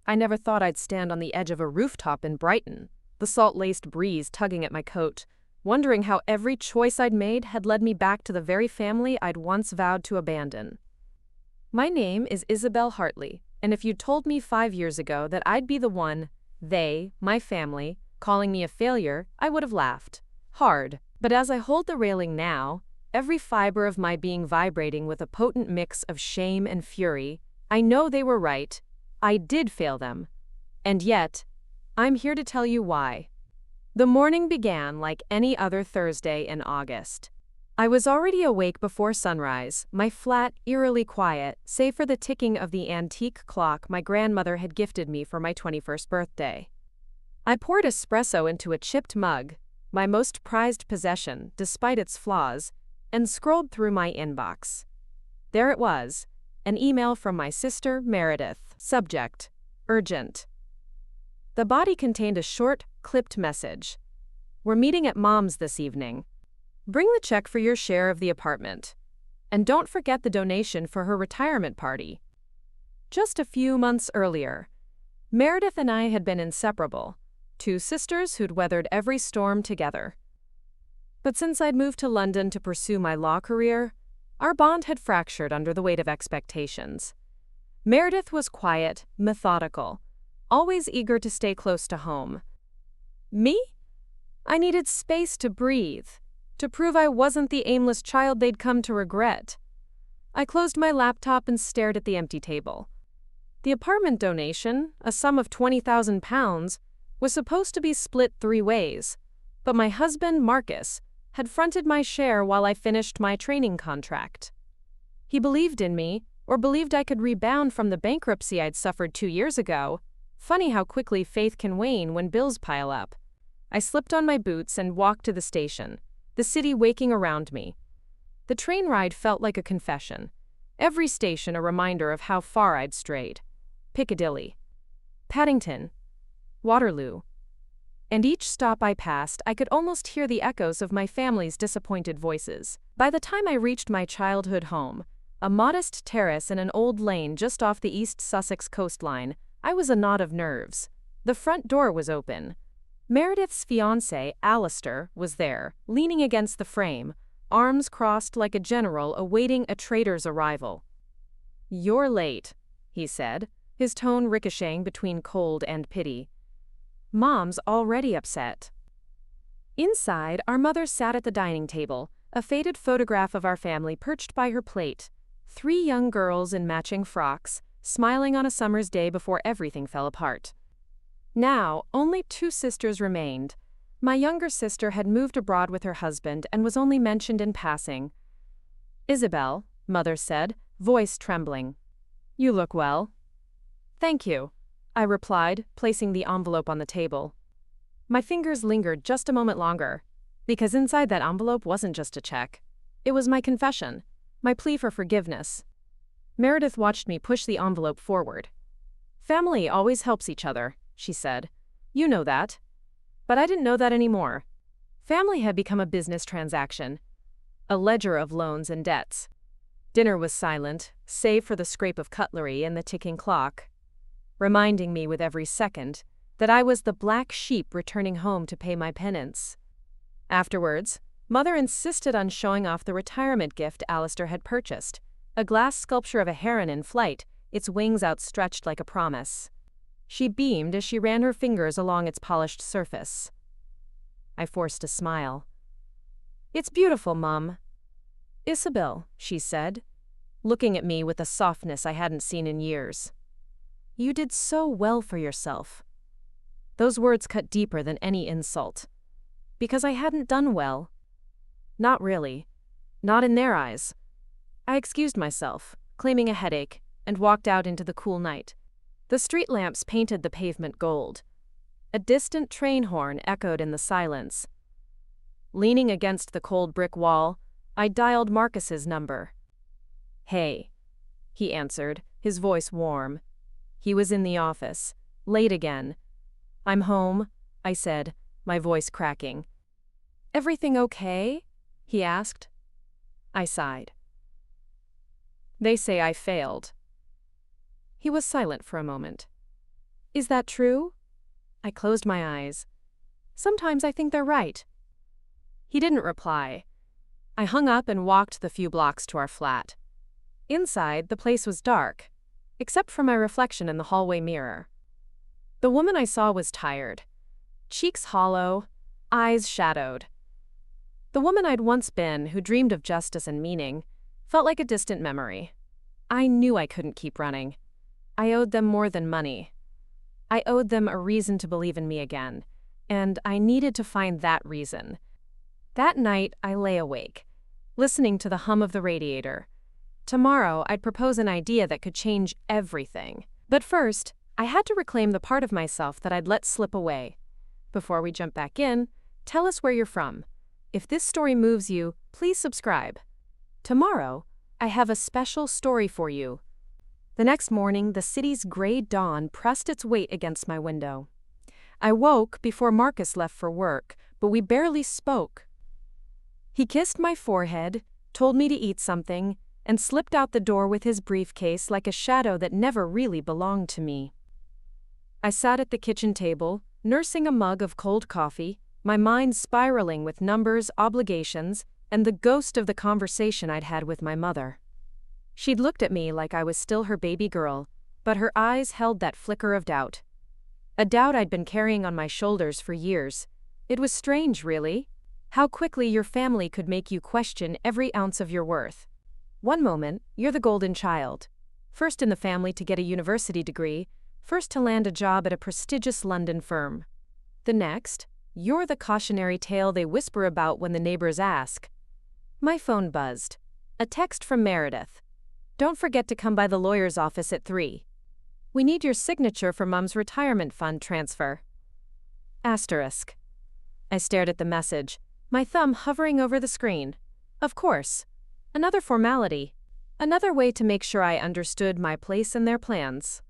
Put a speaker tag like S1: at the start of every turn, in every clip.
S1: I never thought I'd stand on the edge of a rooftop in Brighton, the salt-laced breeze tugging at my coat, wondering how every choice I'd made had led me back to the very family I'd once vowed to abandon. My name is Isabel Hartley, and if you'd told me 5 years ago that I'd be the one, my family, calling me a failure, I would have laughed. Hard. But as I hold the railing now, every fiber of my being vibrating with a potent mix of shame and fury, I know they were right. I did fail them. And yet, I'm here to tell you why. The morning began like any other Thursday in August. I was already awake before sunrise, my flat eerily quiet, save for the ticking of the antique clock my grandmother had gifted me for my 21st birthday. I poured espresso into a chipped mug, my most prized possession, despite its flaws, and scrolled through my inbox. There it was, an email from my sister, Meredith. Subject: urgent. The body contained a short, clipped message. We're meeting at Mom's this evening. Bring the check for your share of the apartment. And don't forget the donation for her retirement party. Just a few months earlier, Meredith and I had been inseparable, two sisters who'd weathered every storm together. But since I'd moved to London to pursue my law career, our bond had fractured under the weight of expectations. Meredith was quiet, methodical, always eager to stay close to home. Me? I needed space to breathe, to prove I wasn't the aimless child they'd come to regret. I closed my laptop and stared at the empty table. The apartment donation, a sum of £20,000, was supposed to be split 3 ways, but my husband, Marcus, had fronted my share while I finished my training contract. He believed in me, or believed I could rebound from the bankruptcy I'd suffered 2 years ago. Funny how quickly faith can wane when bills pile up. I slipped on my boots and walked to the station, the city waking around me. The train ride felt like a confession. Every station a reminder of how far I'd strayed. Piccadilly, Paddington, Waterloo. And each stop I passed, I could almost hear the echoes of my family's disappointed voices. By the time I reached my childhood home, a modest terrace in an old lane just off the East Sussex coastline, I was a knot of nerves. The front door was open. Meredith's fiancé, Alistair, was there, leaning against the frame, arms crossed like a general awaiting a traitor's arrival. "You're late," he said, his tone ricocheting between cold and pity. "Mom's already upset." Inside, our mother sat at the dining table, a faded photograph of our family perched by her plate. 3 young girls in matching frocks, smiling on a summer's day before everything fell apart. Now, only 2 sisters remained. My younger sister had moved abroad with her husband and was only mentioned in passing. "Isabel," Mother said, voice trembling. "You look well." "Thank you," I replied, placing the envelope on the table. My fingers lingered just a moment longer, because inside that envelope wasn't just a check. It was my confession, my plea for forgiveness. Meredith watched me push the envelope forward. "Family always helps each other," she said. "You know that." But I didn't know that anymore. Family had become a business transaction, a ledger of loans and debts. Dinner was silent, save for the scrape of cutlery and the ticking clock, reminding me with every second that I was the black sheep returning home to pay my penance. Afterwards, Mother insisted on showing off the retirement gift Alistair had purchased, a glass sculpture of a heron in flight, its wings outstretched like a promise. She beamed as she ran her fingers along its polished surface. I forced a smile. "It's beautiful, Mum." "Isabel," she said, looking at me with a softness I hadn't seen in years. "You did so well for yourself." Those words cut deeper than any insult. Because I hadn't done well. Not really. Not in their eyes. I excused myself, claiming a headache, and walked out into the cool night. The street lamps painted the pavement gold. A distant train horn echoed in the silence. Leaning against the cold brick wall, I dialed Marcus's number. "Hey," he answered, his voice warm. He was in the office, late again. "I'm home," I said, my voice cracking. "Everything okay?" he asked. I sighed. "They say I failed." He was silent for a moment. Is that true? I closed my eyes. Sometimes I think they're right. He didn't reply. I hung up and walked the few blocks to our flat. Inside, the place was dark, except for my reflection in the hallway mirror. The woman I saw was tired, cheeks hollow, eyes shadowed. The woman I'd once been, who dreamed of justice and meaning, felt like a distant memory. I knew I couldn't keep running. I owed them more than money. I owed them a reason to believe in me again, and I needed to find that reason. That night, I lay awake, listening to the hum of the radiator. Tomorrow, I'd propose an idea that could change everything. But first, I had to reclaim the part of myself that I'd let slip away. Before we jump back in, tell us where you're from. If this story moves you, please subscribe. Tomorrow, I have a special story for you. The next morning, the city's gray dawn pressed its weight against my window. I woke before Marcus left for work, but we barely spoke. He kissed my forehead, told me to eat something, and slipped out the door with his briefcase like a shadow that never really belonged to me. I sat at the kitchen table, nursing a mug of cold coffee, my mind spiraling with numbers, obligations, and the ghost of the conversation I'd had with my mother. She'd looked at me like I was still her baby girl, but her eyes held that flicker of doubt. A doubt I'd been carrying on my shoulders for years. It was strange, really, how quickly your family could make you question every ounce of your worth. One moment, you're the golden child. First in the family to get a university degree, first to land a job at a prestigious London firm. The next, you're the cautionary tale they whisper about when the neighbors ask. My phone buzzed. A text from Meredith. Don't forget to come by the lawyer's office at 3. We need your signature for Mom's retirement fund transfer. Asterisk. I stared at the message, my thumb hovering over the screen. Of course. Another formality. Another way to make sure I understood my place in their plans.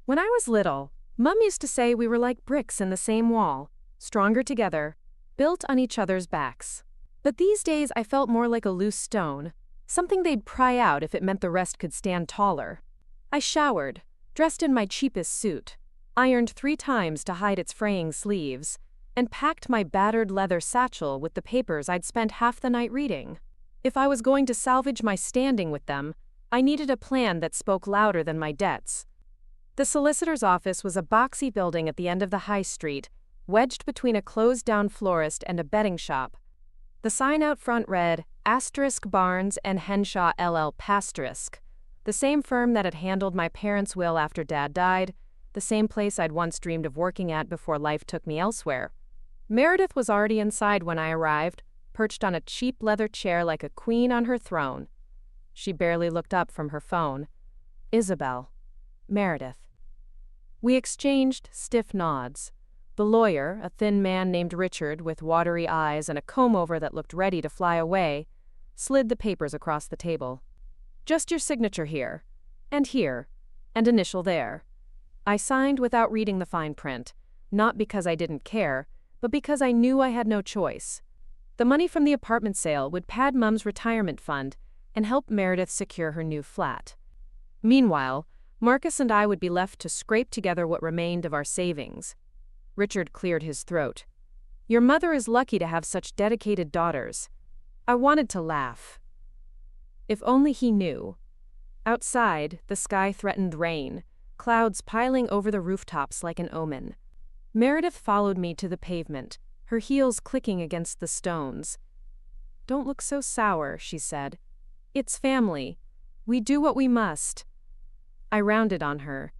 S1: When I was little, Mum used to say we were like bricks in the same wall, stronger together, built on each other's backs. But these days I felt more like a loose stone, something they'd pry out if it meant the rest could stand taller. I showered, dressed in my cheapest suit, ironed 3 times to hide its fraying sleeves, and packed my battered leather satchel with the papers I'd spent half the night reading. If I was going to salvage my standing with them, I needed a plan that spoke louder than my debts. The solicitor's office was a boxy building at the end of the high street, wedged between a closed-down florist and a betting shop. The sign out front read, Asterisk Barnes and Henshaw LL Pasterisk, the same firm that had handled my parents' will after Dad died, the same place I'd once dreamed of working at before life took me elsewhere. Meredith was already inside when I arrived, perched on a cheap leather chair like a queen on her throne. She barely looked up from her phone. Isabel. Meredith. We exchanged stiff nods. The lawyer, a thin man named Richard with watery eyes and a comb-over that looked ready to fly away, slid the papers across the table. Just your signature here, and initial there. I signed without reading the fine print, not because I didn't care, but because I knew I had no choice. The money from the apartment sale would pad Mum's retirement fund and help Meredith secure her new flat. Meanwhile, Marcus and I would be left to scrape together what remained of our savings. Richard cleared his throat. Your mother is lucky to have such dedicated daughters. I wanted to laugh. If only he knew. Outside, the sky threatened rain, clouds piling over the rooftops like an omen. Meredith followed me to the pavement, her heels clicking against the stones. Don't look so sour, she said. It's family. We do what we must. I rounded on her.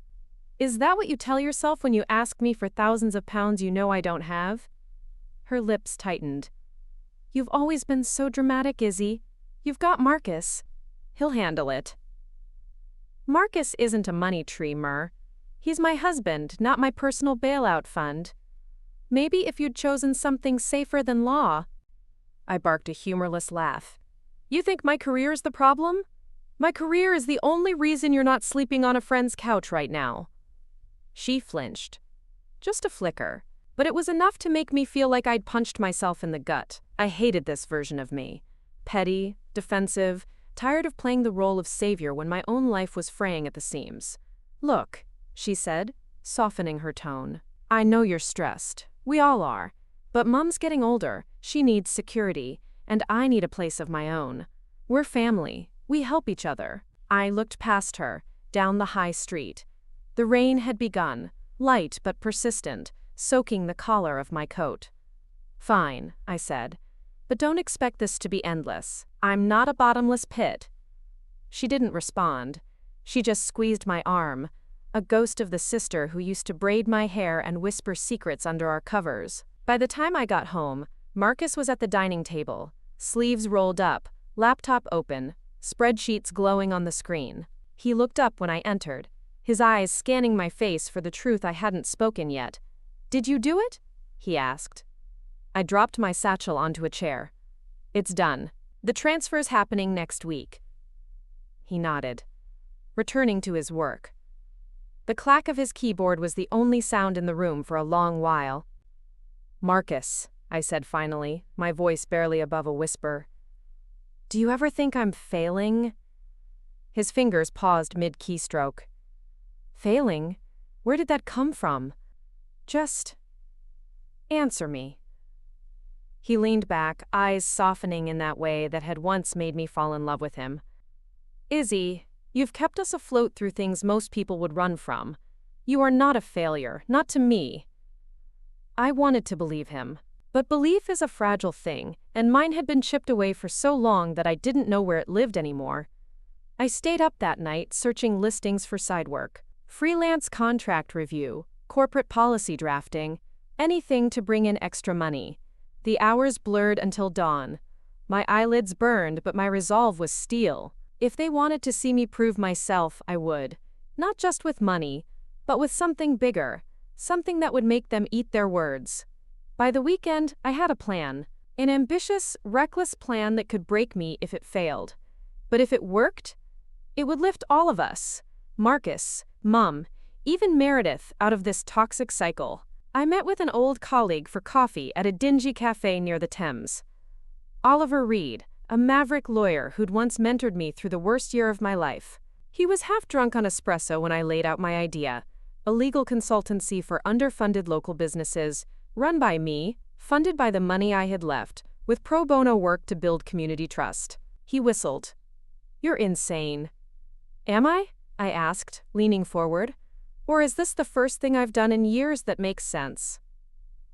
S1: Is that what you tell yourself when you ask me for thousands of pounds you know I don't have? Her lips tightened. You've always been so dramatic, Izzy. You've got Marcus. He'll handle it. Marcus isn't a money tree, Mur. He's my husband, not my personal bailout fund. Maybe if you'd chosen something safer than law. I barked a humorless laugh. You think my career's the problem? My career is the only reason you're not sleeping on a friend's couch right now. She flinched. Just a flicker, but it was enough to make me feel like I'd punched myself in the gut. I hated this version of me. Petty, defensive, tired of playing the role of savior when my own life was fraying at the seams. Look, she said, softening her tone. I know you're stressed. We all are. But Mom's getting older. She needs security, and I need a place of my own. We're family. We help each other. I looked past her, down the high street. The rain had begun, light but persistent, soaking the collar of my coat. Fine, I said. But don't expect this to be endless. I'm not a bottomless pit. She didn't respond. She just squeezed my arm, a ghost of the sister who used to braid my hair and whisper secrets under our covers. By the time I got home, Marcus was at the dining table, sleeves rolled up, laptop open, spreadsheets glowing on the screen. He looked up when I entered, his eyes scanning my face for the truth I hadn't spoken yet. "Did you do it?" he asked. I dropped my satchel onto a chair. "It's done. The transfer's happening next week." He nodded, returning to his work. The clack of his keyboard was the only sound in the room for a long while. "Marcus," I said finally, my voice barely above a whisper. "Do you ever think I'm failing?" His fingers paused mid-keystroke. "Failing? Where did that come from? Just answer me." He leaned back, eyes softening in that way that had once made me fall in love with him. "Izzy, you've kept us afloat through things most people would run from. You are not a failure, not to me." I wanted to believe him, but belief is a fragile thing, and mine had been chipped away for so long that I didn't know where it lived anymore. I stayed up that night searching listings for side work, freelance contract review, corporate policy drafting, anything to bring in extra money. The hours blurred until dawn. My eyelids burned, but my resolve was steel. If they wanted to see me prove myself, I would. Not just with money, but with something bigger, something that would make them eat their words. By the weekend, I had a plan. An ambitious, reckless plan that could break me if it failed. But if it worked, it would lift all of us. Marcus, Mom, even Meredith, out of this toxic cycle. I met with an old colleague for coffee at a dingy cafe near the Thames. Oliver Reed, a maverick lawyer who'd once mentored me through the worst year of my life. He was half drunk on espresso when I laid out my idea, a legal consultancy for underfunded local businesses, run by me, funded by the money I had left, with pro bono work to build community trust. He whistled. "You're insane." "Am I?" I asked, leaning forward. "Or is this the first thing I've done in years that makes sense?"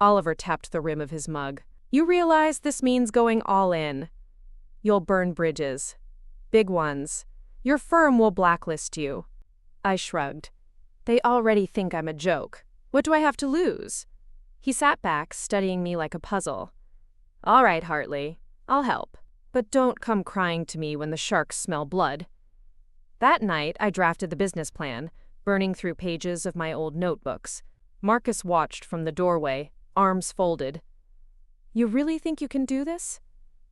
S1: Oliver tapped the rim of his mug. "You realize this means going all in. You'll burn bridges. Big ones. Your firm will blacklist you." I shrugged. "They already think I'm a joke. What do I have to lose?" He sat back, studying me like a puzzle. "All right, Hartley. I'll help. But don't come crying to me when the sharks smell blood." That night, I drafted the business plan, burning through pages of my old notebooks. Marcus watched from the doorway, arms folded. "You really think you can do this?"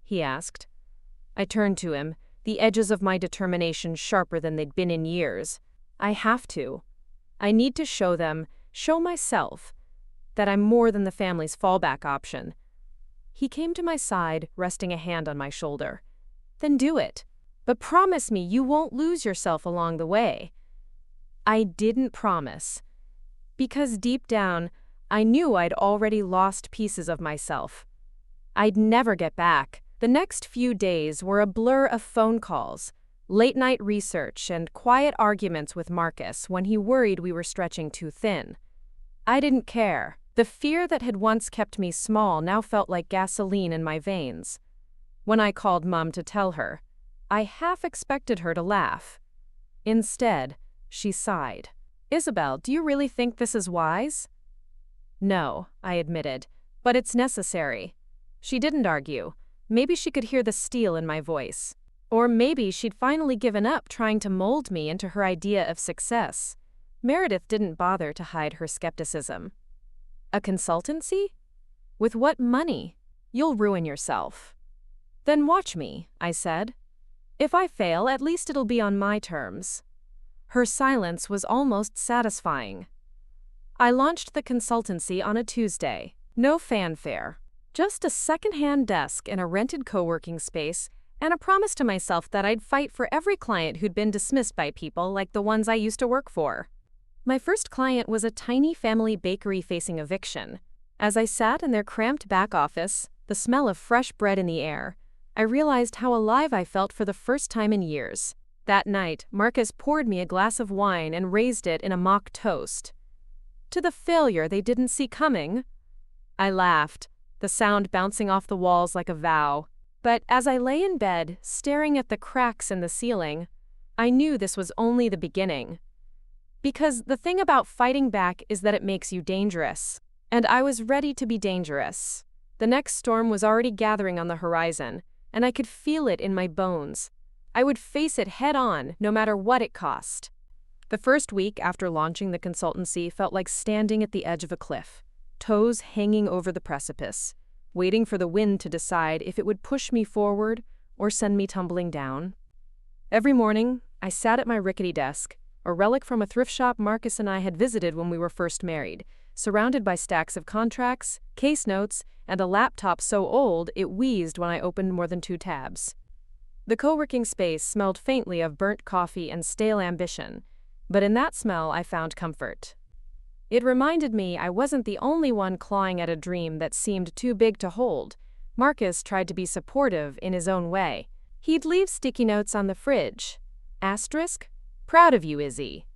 S1: he asked. I turned to him, the edges of my determination sharper than they'd been in years. I have to. I need to show them, show myself, that I'm more than the family's fallback option. He came to my side, resting a hand on my shoulder. "Then do it. But promise me you won't lose yourself along the way." I didn't promise. Because deep down, I knew I'd already lost pieces of myself. I'd never get back. The next few days were a blur of phone calls, late-night research, and quiet arguments with Marcus when he worried we were stretching too thin. I didn't care. The fear that had once kept me small now felt like gasoline in my veins. When I called Mom to tell her, I half expected her to laugh. Instead, she sighed. "Isabel, do you really think this is wise?" "No," I admitted, "but it's necessary." She didn't argue. Maybe she could hear the steel in my voice. Or maybe she'd finally given up trying to mold me into her idea of success. Meredith didn't bother to hide her skepticism. "A consultancy? With what money? You'll ruin yourself." "Then watch me," I said. "If I fail, at least it'll be on my terms." Her silence was almost satisfying. I launched the consultancy on a Tuesday. No fanfare. Just a second-hand desk in a rented co-working space and a promise to myself that I'd fight for every client who'd been dismissed by people like the ones I used to work for. My first client was a tiny family bakery facing eviction. As I sat in their cramped back office, the smell of fresh bread in the air, I realized how alive I felt for the first time in years. That night, Marcus poured me a glass of wine and raised it in a mock toast to the failure they didn't see coming. I laughed, the sound bouncing off the walls like a vow. But as I lay in bed, staring at the cracks in the ceiling, I knew this was only the beginning. Because the thing about fighting back is that it makes you dangerous. And I was ready to be dangerous. The next storm was already gathering on the horizon, and I could feel it in my bones. I would face it head on, no matter what it cost. The first week after launching the consultancy felt like standing at the edge of a cliff, toes hanging over the precipice, waiting for the wind to decide if it would push me forward or send me tumbling down. Every morning, I sat at my rickety desk, a relic from a thrift shop Marcus and I had visited when we were first married, surrounded by stacks of contracts, case notes, and a laptop so old it wheezed when I opened more than 2 tabs. The co-working space smelled faintly of burnt coffee and stale ambition, but in that smell I found comfort. It reminded me I wasn't the only one clawing at a dream that seemed too big to hold. Marcus tried to be supportive in his own way. He'd leave sticky notes on the fridge. Asterisk, proud of you, Izzy.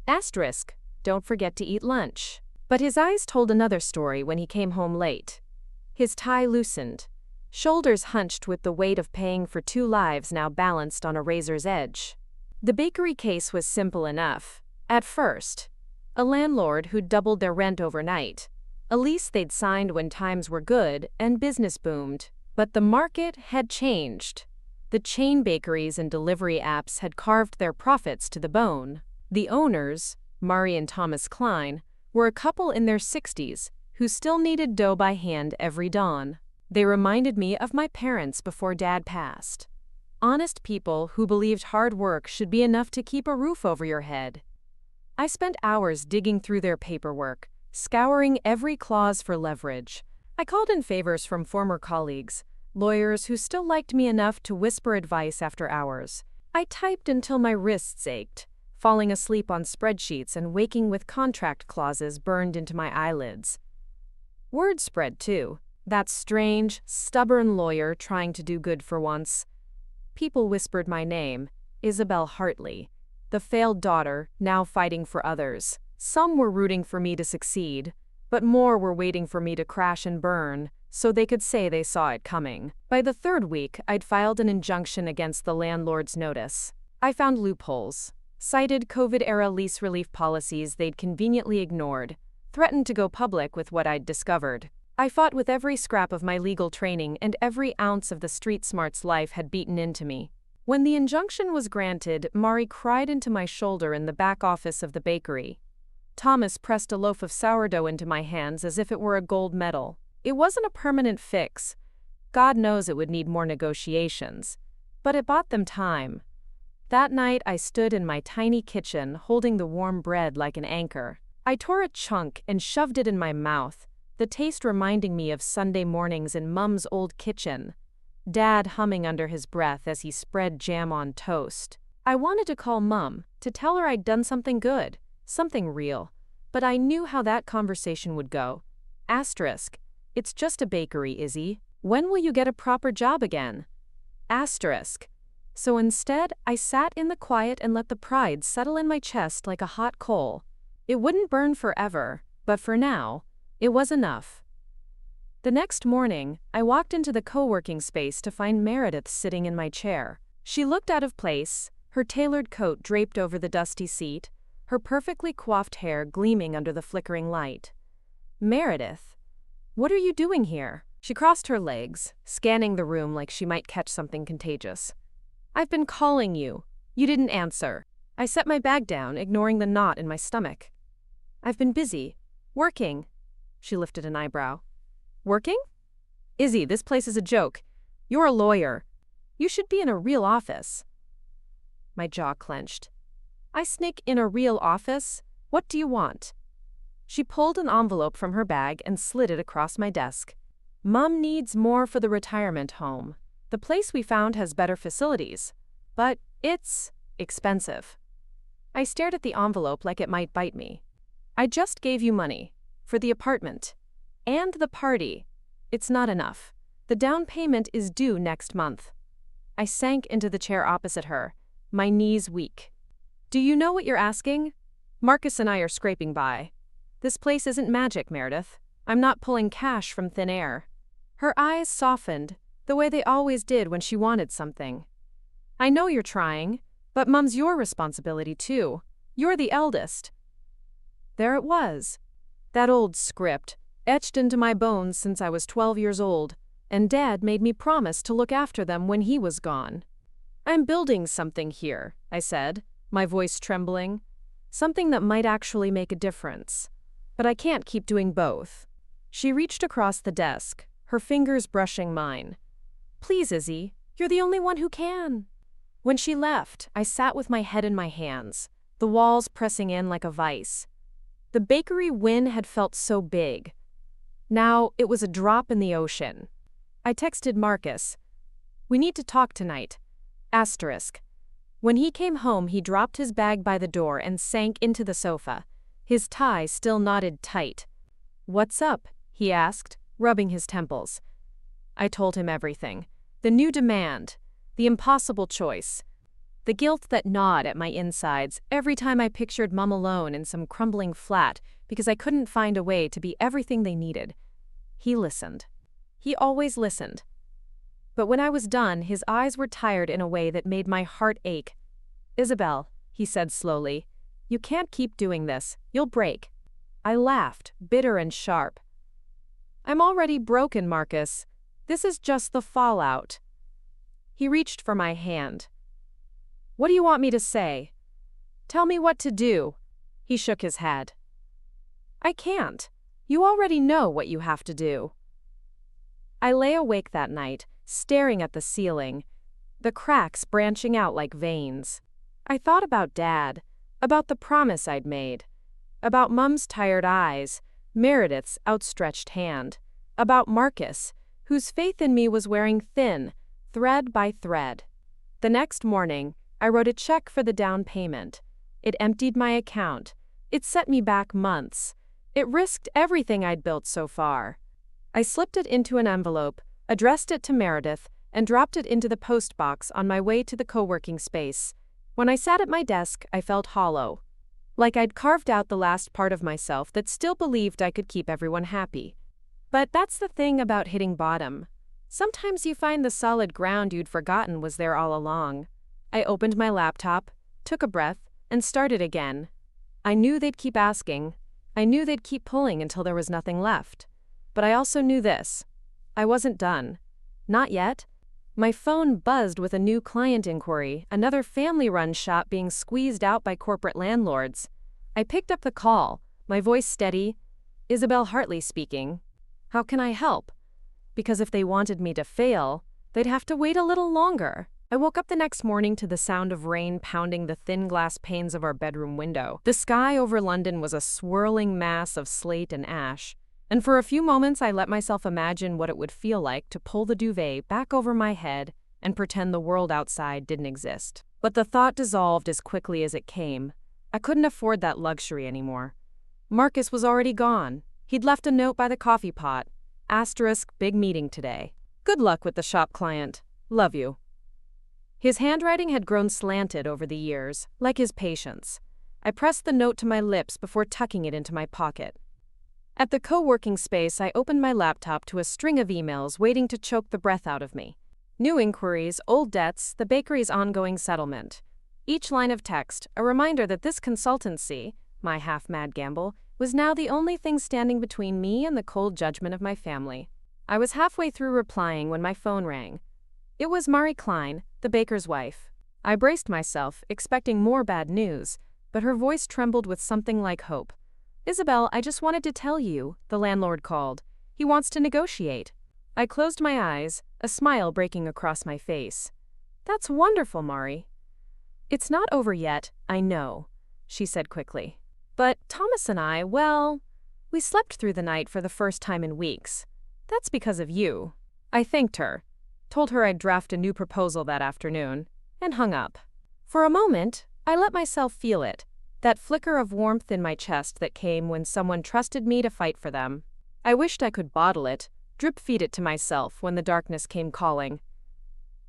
S1: Asterisk, don't forget to eat lunch. But his eyes told another story when he came home late. His tie loosened, shoulders hunched with the weight of paying for 2 lives now balanced on a razor's edge. The bakery case was simple enough. At first, a landlord who'd doubled their rent overnight, a lease they'd signed when times were good and business boomed. But the market had changed. The chain bakeries and delivery apps had carved their profits to the bone. The owners, Mari and Thomas Klein, were a couple in their 60s who still kneaded dough by hand every dawn. They reminded me of my parents before Dad passed. Honest people who believed hard work should be enough to keep a roof over your head. I spent hours digging through their paperwork, scouring every clause for leverage. I called in favors from former colleagues, lawyers who still liked me enough to whisper advice after hours. I typed until my wrists ached, falling asleep on spreadsheets and waking with contract clauses burned into my eyelids. Word spread too. That strange, stubborn lawyer trying to do good for once. People whispered my name, Isabel Hartley, the failed daughter, now fighting for others. Some were rooting for me to succeed, but more were waiting for me to crash and burn, so they could say they saw it coming. By the 3rd week, I'd filed an injunction against the landlord's notice. I found loopholes, cited COVID-era lease relief policies they'd conveniently ignored, threatened to go public with what I'd discovered. I fought with every scrap of my legal training, and every ounce of the street smarts life had beaten into me. When the injunction was granted, Mari cried into my shoulder in the back office of the bakery. Thomas pressed a loaf of sourdough into my hands as if it were a gold medal. It wasn't a permanent fix. God knows it would need more negotiations. But it bought them time. That night, I stood in my tiny kitchen, holding the warm bread like an anchor. I tore a chunk and shoved it in my mouth, the taste reminding me of Sunday mornings in Mum's old kitchen, Dad humming under his breath as he spread jam on toast. I wanted to call Mum, to tell her I'd done something good, something real, but I knew how that conversation would go. Asterisk, it's just a bakery, Izzy. When will you get a proper job again? Asterisk. So instead, I sat in the quiet and let the pride settle in my chest like a hot coal. It wouldn't burn forever, but for now, it was enough. The next morning, I walked into the co-working space to find Meredith sitting in my chair. She looked out of place, her tailored coat draped over the dusty seat, her perfectly coiffed hair gleaming under the flickering light. Meredith, what are you doing here? She crossed her legs, scanning the room like she might catch something contagious. I've been calling you. You didn't answer. I set my bag down, ignoring the knot in my stomach. I've been busy. Working. She lifted an eyebrow. Working? Izzy, this place is a joke. You're a lawyer. You should be in a real office. My jaw clenched. I sneak in a real office? What do you want? She pulled an envelope from her bag and slid it across my desk. Mum needs more for the retirement home. The place we found has better facilities, but it's expensive. I stared at the envelope like it might bite me. I just gave you money. For the apartment. And the party. It's not enough. The down payment is due next month. I sank into the chair opposite her, my knees weak. Do you know what you're asking? Marcus and I are scraping by. This place isn't magic, Meredith. I'm not pulling cash from thin air. Her eyes softened, the way they always did when she wanted something. I know you're trying, but Mum's your responsibility too. You're the eldest. There it was. That old script, etched into my bones since I was 12 years old, and Dad made me promise to look after them when he was gone. I'm building something here, I said, my voice trembling. Something that might actually make a difference. But I can't keep doing both. She reached across the desk, her fingers brushing mine. Please, Izzy, you're the only one who can. When she left, I sat with my head in my hands, the walls pressing in like a vice. The bakery win had felt so big. Now it was a drop in the ocean. I texted Marcus. We need to talk tonight. Asterisk. When he came home, he dropped his bag by the door and sank into the sofa, his tie still knotted tight. What's up? He asked, rubbing his temples. I told him everything. The new demand. The impossible choice. The guilt that gnawed at my insides every time I pictured Mum alone in some crumbling flat because I couldn't find a way to be everything they needed. He listened. He always listened. But when I was done, his eyes were tired in a way that made my heart ache. Isabel, he said slowly, you can't keep doing this. You'll break. I laughed, bitter and sharp. I'm already broken, Marcus. This is just the fallout. He reached for my hand. What do you want me to say? Tell me what to do. He shook his head. I can't. You already know what you have to do. I lay awake that night, staring at the ceiling, the cracks branching out like veins. I thought about Dad, about the promise I'd made, about Mum's tired eyes, Meredith's outstretched hand, about Marcus, whose faith in me was wearing thin, thread by thread. The next morning, I wrote a check for the down payment. It emptied my account. It set me back months. It risked everything I'd built so far. I slipped it into an envelope, addressed it to Meredith, and dropped it into the post box on my way to the co-working space. When I sat at my desk, I felt hollow. Like I'd carved out the last part of myself that still believed I could keep everyone happy. But that's the thing about hitting bottom. Sometimes you find the solid ground you'd forgotten was there all along. I opened my laptop, took a breath, and started again. I knew they'd keep asking. I knew they'd keep pulling until there was nothing left. But I also knew this. I wasn't done. Not yet. My phone buzzed with a new client inquiry, another family-run shop being squeezed out by corporate landlords. I picked up the call, my voice steady. Isabel Hartley speaking. How can I help? Because if they wanted me to fail, they'd have to wait a little longer. I woke up the next morning to the sound of rain pounding the thin glass panes of our bedroom window. The sky over London was a swirling mass of slate and ash. And for a few moments I let myself imagine what it would feel like to pull the duvet back over my head and pretend the world outside didn't exist. But the thought dissolved as quickly as it came. I couldn't afford that luxury anymore. Marcus was already gone. He'd left a note by the coffee pot. Asterisk, big meeting today. Good luck with the shop client. Love you. His handwriting had grown slanted over the years, like his patience. I pressed the note to my lips before tucking it into my pocket. At the co-working space, I opened my laptop to a string of emails waiting to choke the breath out of me. New inquiries, old debts, the bakery's ongoing settlement. Each line of text, a reminder that this consultancy, my half-mad gamble, was now the only thing standing between me and the cold judgment of my family. I was halfway through replying when my phone rang. It was Mari Klein, the baker's wife. I braced myself, expecting more bad news, but her voice trembled with something like hope. Isabel, I just wanted to tell you, the landlord called. He wants to negotiate. I closed my eyes, a smile breaking across my face. That's wonderful, Mari. It's not over yet, I know, she said quickly. But Thomas and I, well, we slept through the night for the first time in weeks. That's because of you. I thanked her, told her I'd draft a new proposal that afternoon, and hung up. For a moment, I let myself feel it, That flicker of warmth in my chest that came when someone trusted me to fight for them. I wished I could bottle it, drip-feed it to myself when the darkness came calling.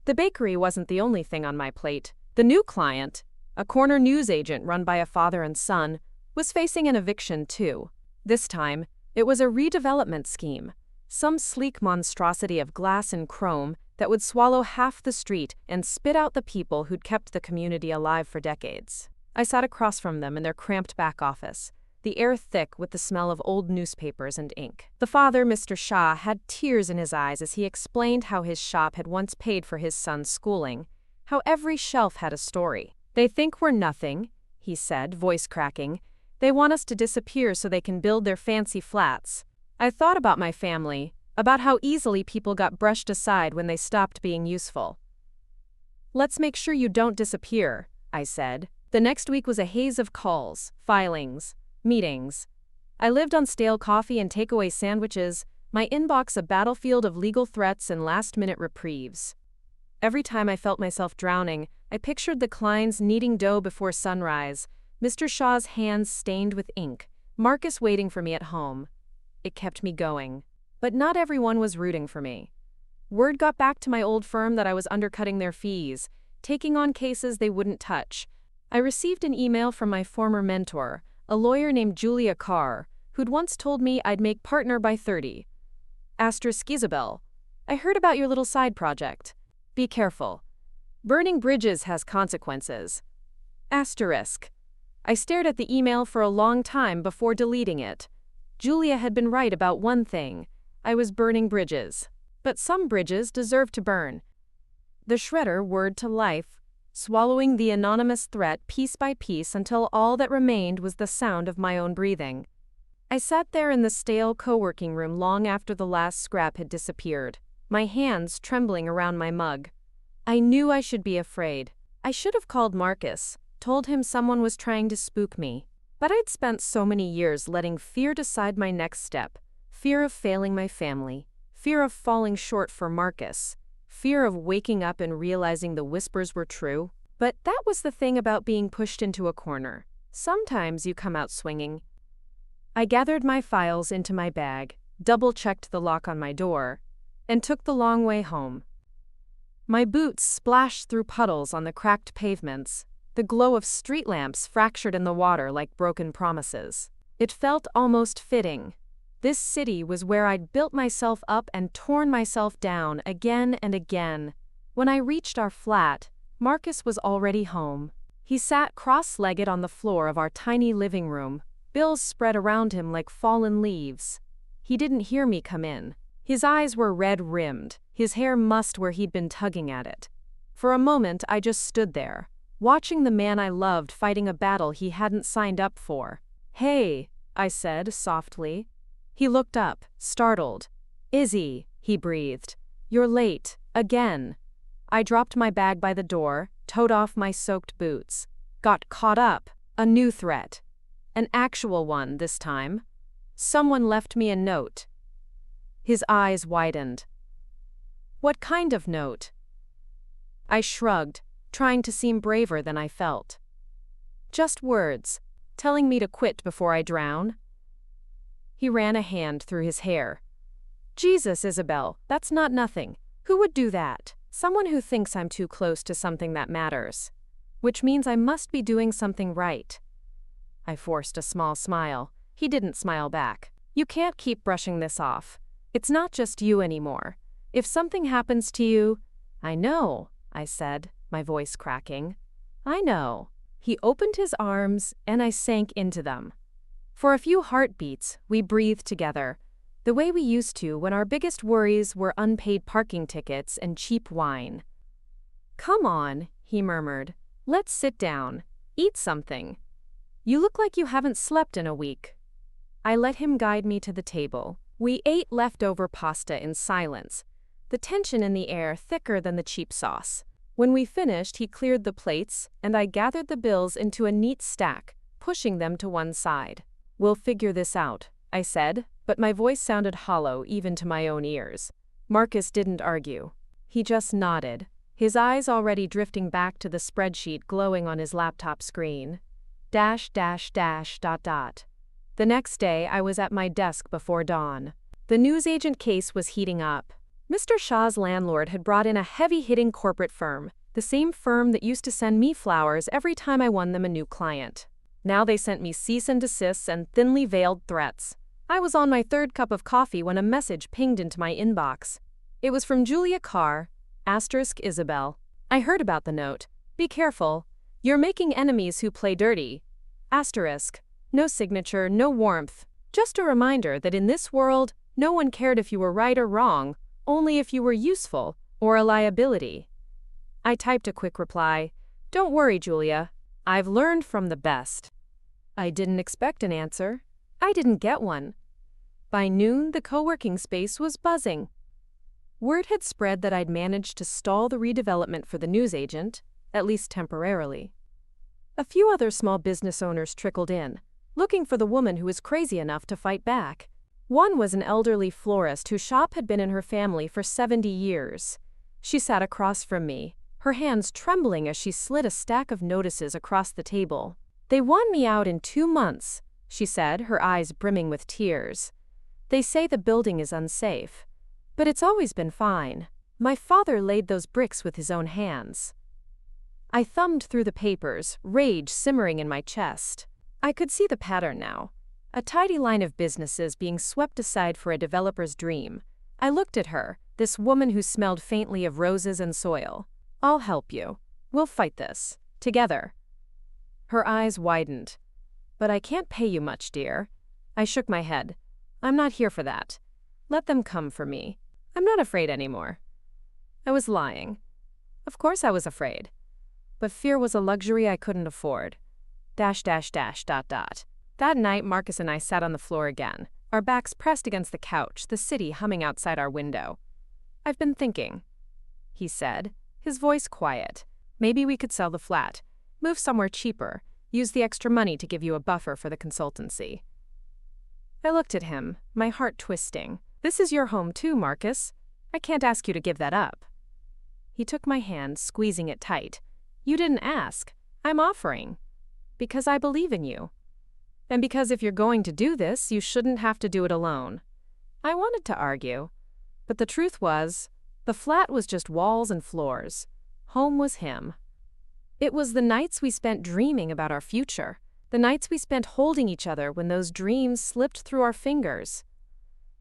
S1: The bakery wasn't the only thing on my plate. The new client, a corner news agent run by a father and son, was facing an eviction too. This time, it was a redevelopment scheme, some sleek monstrosity of glass and chrome that would swallow half the street and spit out the people who'd kept the community alive for decades. I sat across from them in their cramped back office, the air thick with the smell of old newspapers and ink. The father, Mr. Shah, had tears in his eyes as he explained how his shop had once paid for his son's schooling, how every shelf had a story. "They think we're nothing," he said, voice cracking. "They want us to disappear so they can build their fancy flats." I thought about my family, about how easily people got brushed aside when they stopped being useful. "Let's make sure you don't disappear," I said. The next week was a haze of calls, filings, meetings. I lived on stale coffee and takeaway sandwiches, my inbox a battlefield of legal threats and last-minute reprieves. Every time I felt myself drowning, I pictured the Kleins kneading dough before sunrise, Mr. Shaw's hands stained with ink, Marcus waiting for me at home. It kept me going. But not everyone was rooting for me. Word got back to my old firm that I was undercutting their fees, taking on cases they wouldn't touch. I received an email from my former mentor, a lawyer named Julia Carr, who'd once told me I'd make partner by 30. Isabel, I heard about your little side project. Be careful. Burning bridges has consequences. I stared at the email for a long time before deleting it. Julia had been right about one thing. I was burning bridges. But some bridges deserve to burn. The shredder whirred to life, swallowing the anonymous threat piece by piece until all that remained was the sound of my own breathing. I sat there in the stale co-working room long after the last scrap had disappeared, my hands trembling around my mug. I knew I should be afraid. I should have called Marcus, told him someone was trying to spook me. But I'd spent so many years letting fear decide my next step. Fear of failing my family, fear of falling short for Marcus, fear of waking up and realizing the whispers were true. But that was the thing about being pushed into a corner. Sometimes you come out swinging. I gathered my files into my bag, double-checked the lock on my door, and took the long way home. My boots splashed through puddles on the cracked pavements, the glow of street lamps fractured in the water like broken promises. It felt almost fitting. This city was where I'd built myself up and torn myself down again and again. When I reached our flat, Marcus was already home. He sat cross-legged on the floor of our tiny living room, bills spread around him like fallen leaves. He didn't hear me come in. His eyes were red-rimmed, his hair mussed where he'd been tugging at it. For a moment, I just stood there, watching the man I loved fighting a battle he hadn't signed up for. "Hey," I said softly. He looked up, startled. "Izzy," he breathed. "You're late, again." I dropped my bag by the door, towed off my soaked boots. Got caught up. A new threat. An actual one this time. Someone left me a note. His eyes widened. "What kind of note?" I shrugged, trying to seem braver than I felt. "Just words, telling me to quit before I drown." He ran a hand through his hair. "Jesus, Isabel, that's not nothing. Who would do that? Someone who thinks I'm too close to something that matters. Which means I must be doing something right." I forced a small smile. He didn't smile back. "You can't keep brushing this off. It's not just you anymore. If something happens to you—" "I know," I said, my voice cracking. "I know." He opened his arms, and I sank into them. For a few heartbeats, we breathed together, the way we used to when our biggest worries were unpaid parking tickets and cheap wine. "Come on," he murmured. "Let's sit down. Eat something. You look like you haven't slept in a week." I let him guide me to the table. We ate leftover pasta in silence, the tension in the air thicker than the cheap sauce. When we finished, he cleared the plates, and I gathered the bills into a neat stack, pushing them to one side. "We'll figure this out," I said, but my voice sounded hollow even to my own ears. Marcus didn't argue. He just nodded, his eyes already drifting back to the spreadsheet glowing on his laptop screen. Dash dash dash dot dot. The next day, I was at my desk before dawn. The newsagent case was heating up. Mr. Shah's landlord had brought in a heavy-hitting corporate firm, the same firm that used to send me flowers every time I won them a new client. Now they sent me cease and desists and thinly veiled threats. I was on my third cup of coffee when a message pinged into my inbox. It was from Julia Carr, *Isabel. I heard about the note. Be careful. You're making enemies who play dirty. No signature, no warmth. Just a reminder that in this world, no one cared if you were right or wrong, only if you were useful or a liability. I typed a quick reply. Don't worry, Julia. I've learned from the best. I didn't expect an answer. I didn't get one. By noon, the co-working space was buzzing. Word had spread that I'd managed to stall the redevelopment for the newsagent, at least temporarily. A few other small business owners trickled in, looking for the woman who was crazy enough to fight back. One was an elderly florist whose shop had been in her family for 70 years. She sat across from me, her hands trembling as she slid a stack of notices across the table. They want me out in 2 months, she said, her eyes brimming with tears. They say the building is unsafe. But it's always been fine. My father laid those bricks with his own hands. I thumbed through the papers, rage simmering in my chest. I could see the pattern now. A tidy line of businesses being swept aside for a developer's dream. I looked at her, this woman who smelled faintly of roses and soil. I'll help you. We'll fight this. Together. Her eyes widened. But I can't pay you much, dear. I shook my head. I'm not here for that. Let them come for me. I'm not afraid anymore. I was lying. Of course I was afraid. But fear was a luxury I couldn't afford. Dash dash dash dot dot. That night, Marcus and I sat on the floor again, our backs pressed against the couch, the city humming outside our window. I've been thinking, he said, his voice quiet. Maybe we could sell the flat, move somewhere cheaper, use the extra money to give you a buffer for the consultancy. I looked at him, my heart twisting. This is your home too, Marcus. I can't ask you to give that up. He took my hand, squeezing it tight. You didn't ask. I'm offering. Because I believe in you. And because if you're going to do this, you shouldn't have to do it alone. I wanted to argue. But the truth was, the flat was just walls and floors. Home was him. It was the nights we spent dreaming about our future. The nights we spent holding each other when those dreams slipped through our fingers.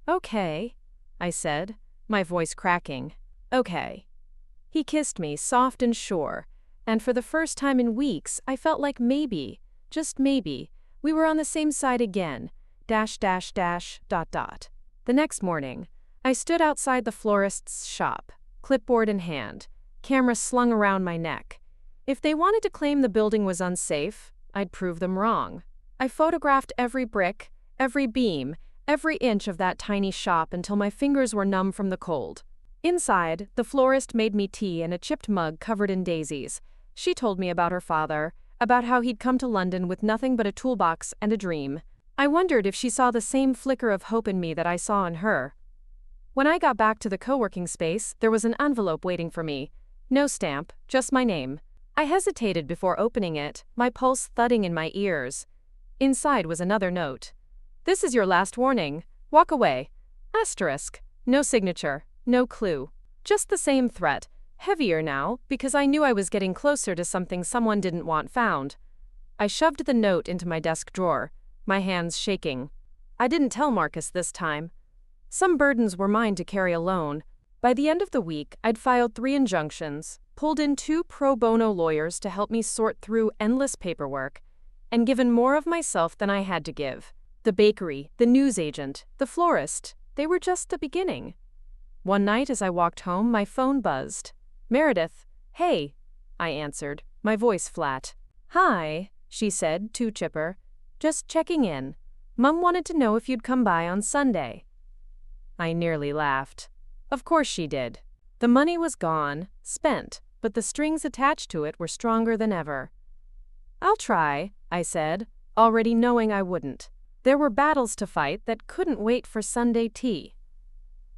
S1: Okay, I said, my voice cracking. Okay. He kissed me, soft and sure, and for the first time in weeks, I felt like maybe, just maybe, we were on the same side again. Dash dash dash dot dot. The next morning, I stood outside the florist's shop, clipboard in hand, camera slung around my neck. If they wanted to claim the building was unsafe, I'd prove them wrong. I photographed every brick, every beam, every inch of that tiny shop until my fingers were numb from the cold. Inside, the florist made me tea in a chipped mug covered in daisies. She told me about her father, about how he'd come to London with nothing but a toolbox and a dream. I wondered if she saw the same flicker of hope in me that I saw in her. When I got back to the co-working space, there was an envelope waiting for me. No stamp, just my name. I hesitated before opening it, my pulse thudding in my ears. Inside was another note. This is your last warning. Walk away. Asterisk. No signature. No clue. Just the same threat. Heavier now, because I knew I was getting closer to something someone didn't want found. I shoved the note into my desk drawer, my hands shaking. I didn't tell Marcus this time. Some burdens were mine to carry alone. By the end of the week, I'd filed 3 injunctions, pulled in 2 pro bono lawyers to help me sort through endless paperwork, and given more of myself than I had to give. The bakery, the newsagent, the florist, they were just the beginning. One night as I walked home, my phone buzzed. Meredith. Hey, I answered, my voice flat. Hi, she said, too chipper. Just checking in. Mum wanted to know if you'd come by on Sunday. I nearly laughed. Of course she did. The money was gone, spent, but the strings attached to it were stronger than ever. I'll try, I said, already knowing I wouldn't. There were battles to fight that couldn't wait for Sunday tea.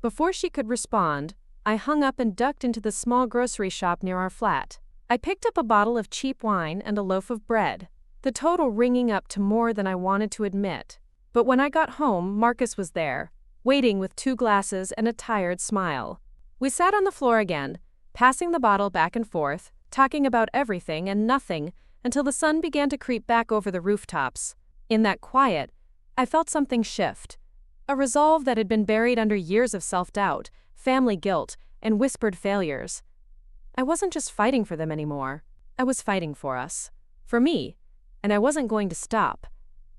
S1: Before she could respond, I hung up and ducked into the small grocery shop near our flat. I picked up a bottle of cheap wine and a loaf of bread. the total ringing up to more than I wanted to admit. But when I got home, Marcus was there, waiting with 2 glasses and a tired smile. We sat on the floor again, passing the bottle back and forth, talking about everything and nothing, until the sun began to creep back over the rooftops. In that quiet, I felt something shift. A resolve that had been buried under years of self-doubt, family guilt, and whispered failures. I wasn't just fighting for them anymore. I was fighting for us. For me. And I wasn't going to stop.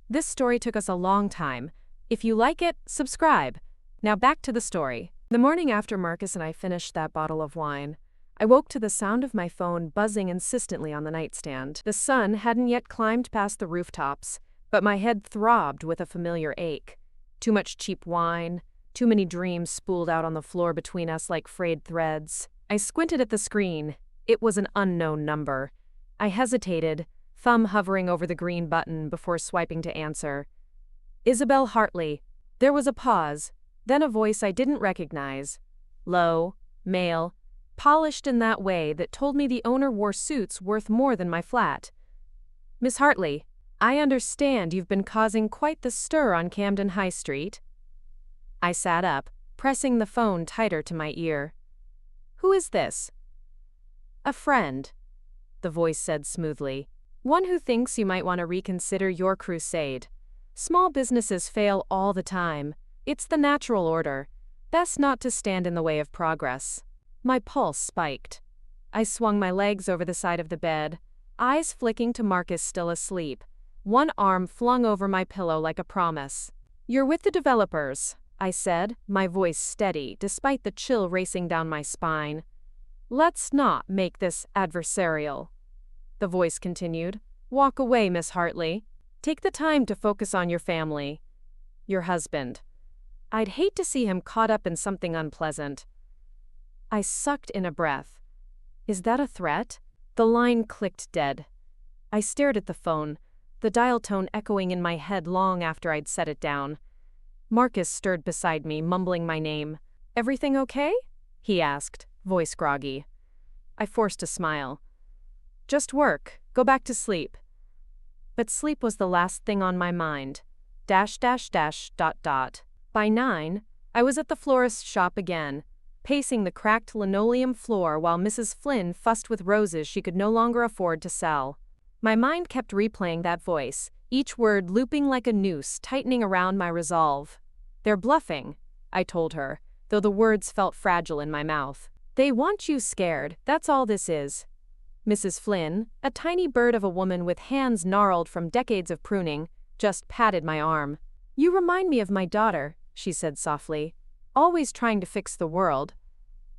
S1: This story took us a long time. If you like it, subscribe. Now back to the story. The morning after Marcus and I finished that bottle of wine, I woke to the sound of my phone buzzing insistently on the nightstand. The sun hadn't yet climbed past the rooftops, but my head throbbed with a familiar ache. Too much cheap wine, too many dreams spooled out on the floor between us like frayed threads. I squinted at the screen. It was an unknown number. I hesitated, thumb hovering over the green button before swiping to answer. Isabel Hartley. There was a pause, then a voice I didn't recognize. Low, male, polished in that way that told me the owner wore suits worth more than my flat. Miss Hartley, I understand you've been causing quite the stir on Camden High Street. I sat up, pressing the phone tighter to my ear. Who is this? A friend, the voice said smoothly. One who thinks you might want to reconsider your crusade. Small businesses fail all the time. It's the natural order. Best not to stand in the way of progress. My pulse spiked. I swung my legs over the side of the bed, eyes flicking to Marcus still asleep, one arm flung over my pillow like a promise. You're with the developers, I said, my voice steady despite the chill racing down my spine. Let's not make this adversarial. The voice continued. Walk away, Miss Hartley. Take the time to focus on your family. Your husband. I'd hate to see him caught up in something unpleasant. I sucked in a breath. Is that a threat? The line clicked dead. I stared at the phone, the dial tone echoing in my head long after I'd set it down. Marcus stirred beside me, mumbling my name. Everything okay? He asked, voice groggy. I forced a smile. Just work. Go back to sleep. But sleep was the last thing on my mind. By 9, I was at the florist's shop again, pacing the cracked linoleum floor while Mrs. Flynn fussed with roses she could no longer afford to sell. My mind kept replaying that voice, each word looping like a noose tightening around my resolve. They're bluffing, I told her, though the words felt fragile in my mouth. They want you scared, that's all this is. Mrs. Flynn, a tiny bird of a woman with hands gnarled from decades of pruning, just patted my arm. You remind me of my daughter, she said softly, always trying to fix the world.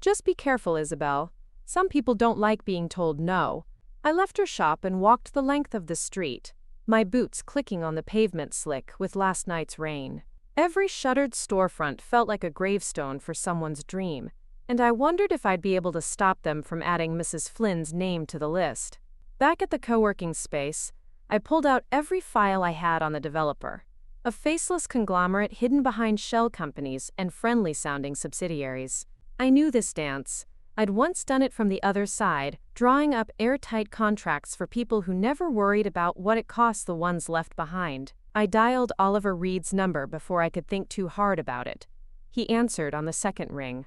S1: Just be careful, Isabel. Some people don't like being told no. I left her shop and walked the length of the street, my boots clicking on the pavement slick with last night's rain. Every shuttered storefront felt like a gravestone for someone's dream, and I wondered if I'd be able to stop them from adding Mrs. Flynn's name to the list. Back at the co-working space, I pulled out every file I had on the developer, a faceless conglomerate hidden behind shell companies and friendly-sounding subsidiaries. I knew this dance. I'd once done it from the other side, drawing up airtight contracts for people who never worried about what it cost the ones left behind. I dialed Oliver Reed's number before I could think too hard about it. He answered on the second ring.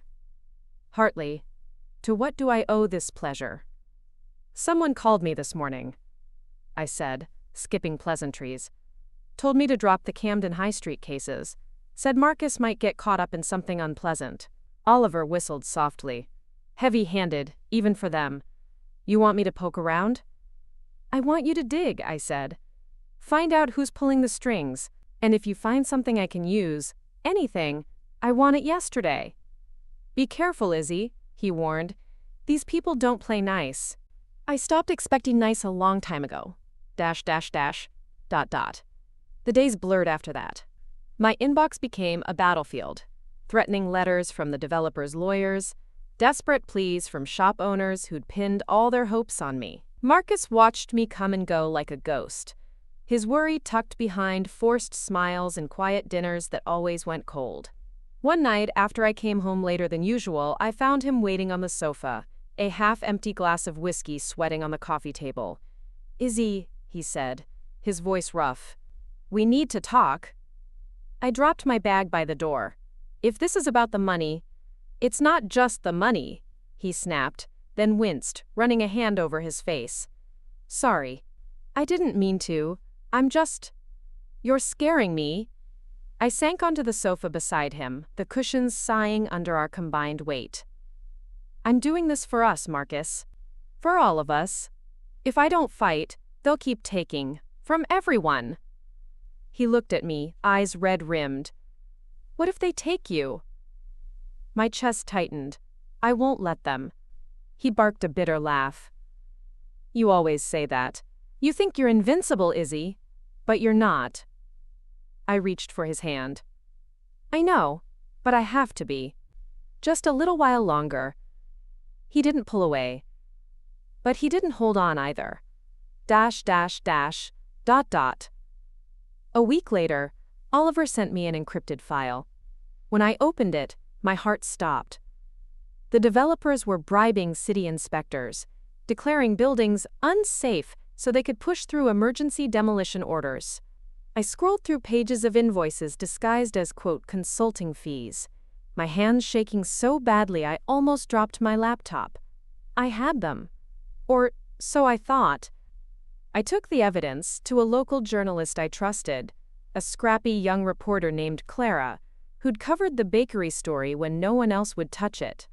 S1: Hartley, to what do I owe this pleasure? Someone called me this morning, I said, skipping pleasantries. Told me to drop the Camden High Street cases. Said Marcus might get caught up in something unpleasant. Oliver whistled softly. Heavy-handed, even for them. You want me to poke around? I want you to dig, I said. Find out who's pulling the strings, and if you find something I can use, anything, I want it yesterday. Be careful, Izzy, he warned. These people don't play nice. I stopped expecting nice a long time ago. ... The days blurred after that. My inbox became a battlefield. Threatening letters from the developer's lawyers, desperate pleas from shop owners who'd pinned all their hopes on me. Marcus watched me come and go like a ghost, his worry tucked behind forced smiles and quiet dinners that always went cold. One night, after I came home later than usual, I found him waiting on the sofa, a half-empty glass of whiskey sweating on the coffee table. Izzy, he said, his voice rough. "We need to talk." I dropped my bag by the door. "If this is about the money—" "It's not just the money," he snapped, then winced, running a hand over his face. "Sorry. I didn't mean to. I'm just—" "You're scaring me." I sank onto the sofa beside him, the cushions sighing under our combined weight. "I'm doing this for us, Marcus. For all of us. If I don't fight, they'll keep taking. From everyone." He looked at me, eyes red-rimmed. "What if they take you?" My chest tightened. "I won't let them." He barked a bitter laugh. "You always say that. You think you're invincible, Izzy. But you're not." I reached for his hand. "I know, but I have to be. Just a little while longer." He didn't pull away. But he didn't hold on either. A week later, Oliver sent me an encrypted file. When I opened it, my heart stopped. The developers were bribing city inspectors, declaring buildings unsafe so they could push through emergency demolition orders. I scrolled through pages of invoices disguised as, quote, consulting fees, my hands shaking so badly I almost dropped my laptop. I had them. Or so I thought. I took the evidence to a local journalist I trusted, a scrappy young reporter named Clara, who'd covered the bakery story when no one else would touch it.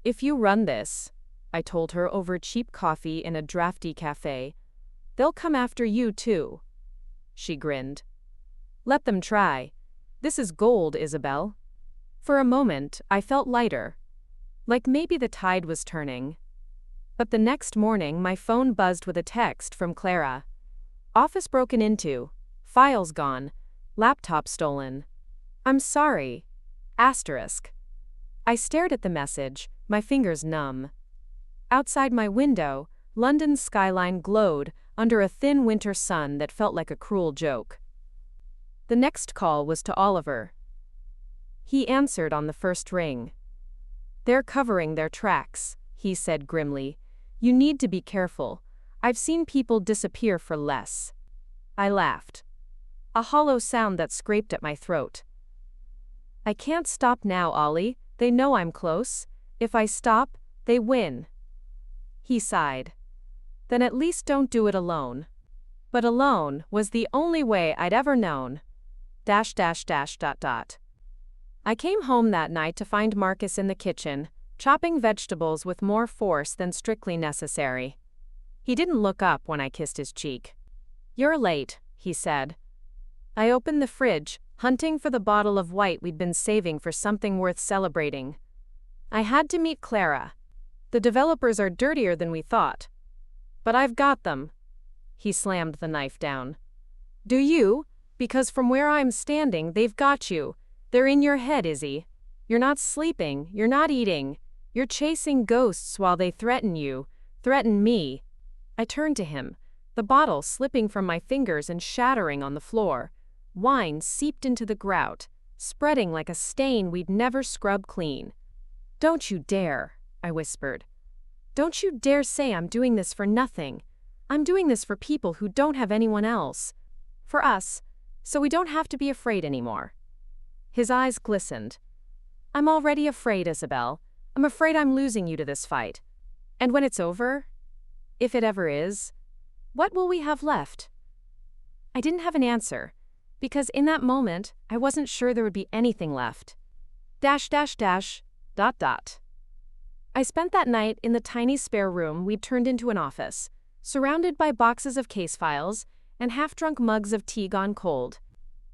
S1: "If you run this," I told her over cheap coffee in a drafty cafe, "they'll come after you too." She grinned. "Let them try. This is gold, Isabel." For a moment, I felt lighter, like maybe the tide was turning. But the next morning, my phone buzzed with a text from Clara. "Office broken into. Files gone. Laptop stolen. I'm sorry. Asterisk." I stared at the message, my fingers numb. Outside my window, London's skyline glowed under a thin winter sun that felt like a cruel joke. The next call was to Oliver. He answered on the first ring. "They're covering their tracks," he said grimly. "You need to be careful. I've seen people disappear for less." I laughed. A hollow sound that scraped at my throat. "I can't stop now, Ollie. They know I'm close. If I stop, they win." He sighed. "Then at least don't do it alone." But alone was the only way I'd ever known. I came home that night to find Marcus in the kitchen, chopping vegetables with more force than strictly necessary. He didn't look up when I kissed his cheek. "You're late," he said. I opened the fridge, hunting for the bottle of white we'd been saving for something worth celebrating. I had to meet Clara. "The developers are dirtier than we thought. But I've got them." He slammed the knife down. "Do you? Because from where I'm standing, they've got you. They're in your head, Izzy. You're not sleeping, you're not eating. You're chasing ghosts while they threaten you, threaten me." I turned to him, the bottle slipping from my fingers and shattering on the floor. Wine seeped into the grout, spreading like a stain we'd never scrub clean. "Don't you dare," I whispered. "Don't you dare say I'm doing this for nothing. I'm doing this for people who don't have anyone else. For us, so we don't have to be afraid anymore." His eyes glistened. "I'm already afraid, Isabel. I'm afraid I'm losing you to this fight. And when it's over, if it ever is, what will we have left?" I didn't have an answer, because in that moment, I wasn't sure there would be anything left. I spent that night in the tiny spare room we'd turned into an office, surrounded by boxes of case files and half-drunk mugs of tea gone cold.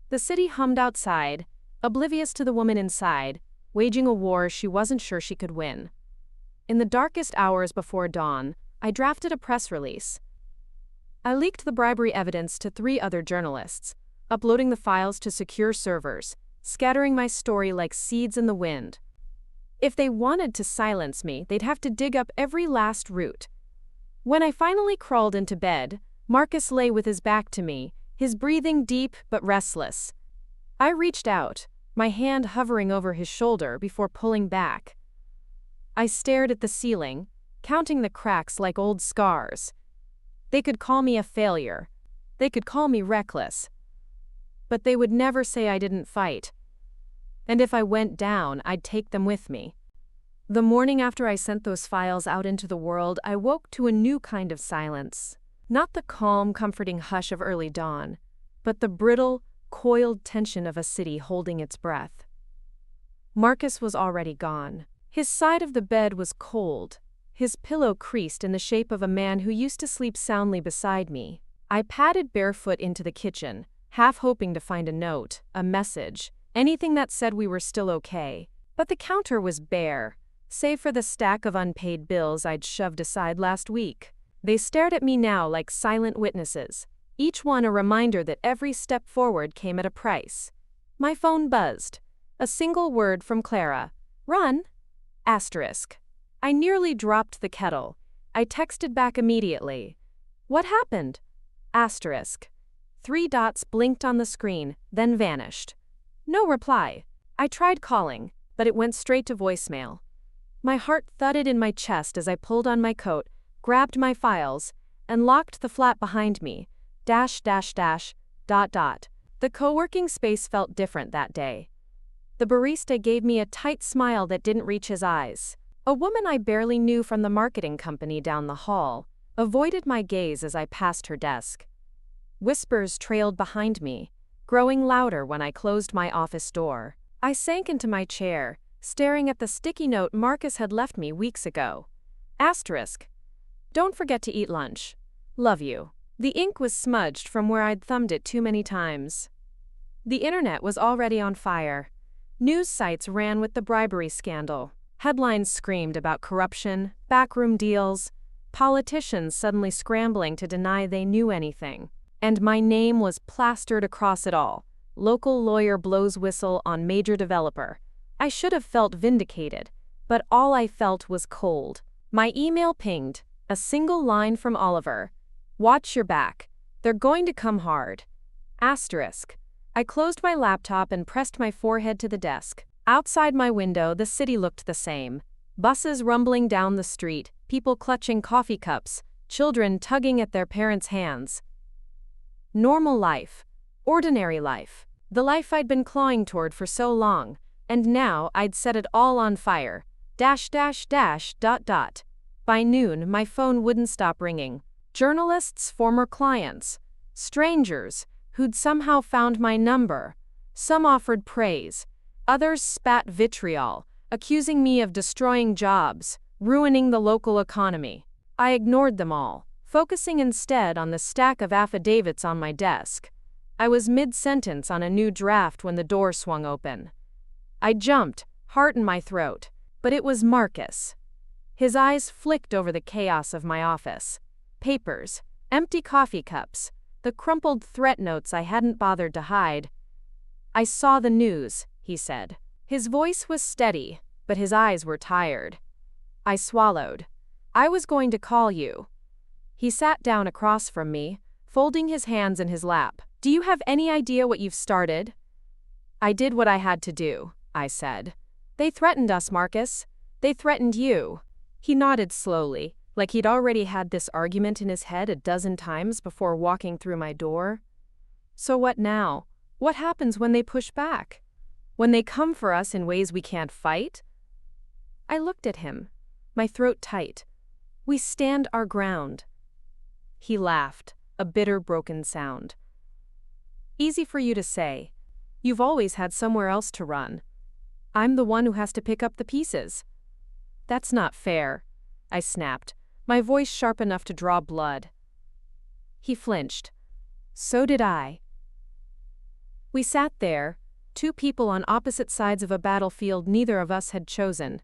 S1: The city hummed outside, oblivious to the woman inside, waging a war she wasn't sure she could win. In the darkest hours before dawn, I drafted a press release. I leaked the bribery evidence to 3 other journalists, uploading the files to secure servers, scattering my story like seeds in the wind. If they wanted to silence me, they'd have to dig up every last root. When I finally crawled into bed, Marcus lay with his back to me, his breathing deep but restless. I reached out, my hand hovering over his shoulder before pulling back. I stared at the ceiling, counting the cracks like old scars. They could call me a failure. They could call me reckless, but they would never say I didn't fight. And if I went down, I'd take them with me. The morning after I sent those files out into the world, I woke to a new kind of silence. Not the calm, comforting hush of early dawn, but the brittle, coiled tension of a city holding its breath. Marcus was already gone. His side of the bed was cold, his pillow creased in the shape of a man who used to sleep soundly beside me. I padded barefoot into the kitchen, half hoping to find a note, a message, anything that said we were still okay. But the counter was bare, save for the stack of unpaid bills I'd shoved aside last week. They stared at me now like silent witnesses, each one a reminder that every step forward came at a price. My phone buzzed. A single word from Clara. "Run?" Asterisk. I nearly dropped the kettle. I texted back immediately. "What happened?" Asterisk. 3 dots blinked on the screen, then vanished. No reply. I tried calling, but it went straight to voicemail. My heart thudded in my chest as I pulled on my coat, grabbed my files, and locked the flat behind me. The co-working space felt different that day. The barista gave me a tight smile that didn't reach his eyes. A woman I barely knew from the marketing company down the hall avoided my gaze as I passed her desk. Whispers trailed behind me, growing louder when I closed my office door. I sank into my chair, staring at the sticky note Marcus had left me weeks ago. Asterisk. Don't forget to eat lunch. Love you. The ink was smudged from where I'd thumbed it too many times. The internet was already on fire. News sites ran with the bribery scandal. Headlines screamed about corruption, backroom deals, politicians suddenly scrambling to deny they knew anything. And my name was plastered across it all. Local lawyer blows whistle on major developer. I should have felt vindicated, but all I felt was cold. My email pinged, a single line from Oliver. "Watch your back. They're going to come hard." Asterisk. I closed my laptop and pressed my forehead to the desk. Outside my window, the city looked the same. Buses rumbling down the street, people clutching coffee cups, children tugging at their parents' hands. Normal life. Ordinary life. The life I'd been clawing toward for so long, and now I'd set it all on fire. By noon, my phone wouldn't stop ringing. Journalists, former clients, strangers who'd somehow found my number. Some offered praise. Others spat vitriol, accusing me of destroying jobs, ruining the local economy. I ignored them all, focusing instead on the stack of affidavits on my desk. I was mid-sentence on a new draft when the door swung open. I jumped, heart in my throat, but it was Marcus. His eyes flicked over the chaos of my office. Papers, empty coffee cups, the crumpled threat notes I hadn't bothered to hide. "I saw the news," he said. His voice was steady, but his eyes were tired. I swallowed. "I was going to call you." He sat down across from me, folding his hands in his lap. "Do you have any idea what you've started?" "I did what I had to do," I said. "They threatened us, Marcus. They threatened you." He nodded slowly, like he'd already had this argument in his head a dozen times before walking through my door. "So what now? What happens when they push back? When they come for us in ways we can't fight?" I looked at him, my throat tight. "We stand our ground." He laughed, a bitter, broken sound. "Easy for you to say. You've always had somewhere else to run. I'm the one who has to pick up the pieces." "That's not fair," I snapped, my voice sharp enough to draw blood. He flinched. So did I. We sat there, two people on opposite sides of a battlefield neither of us had chosen.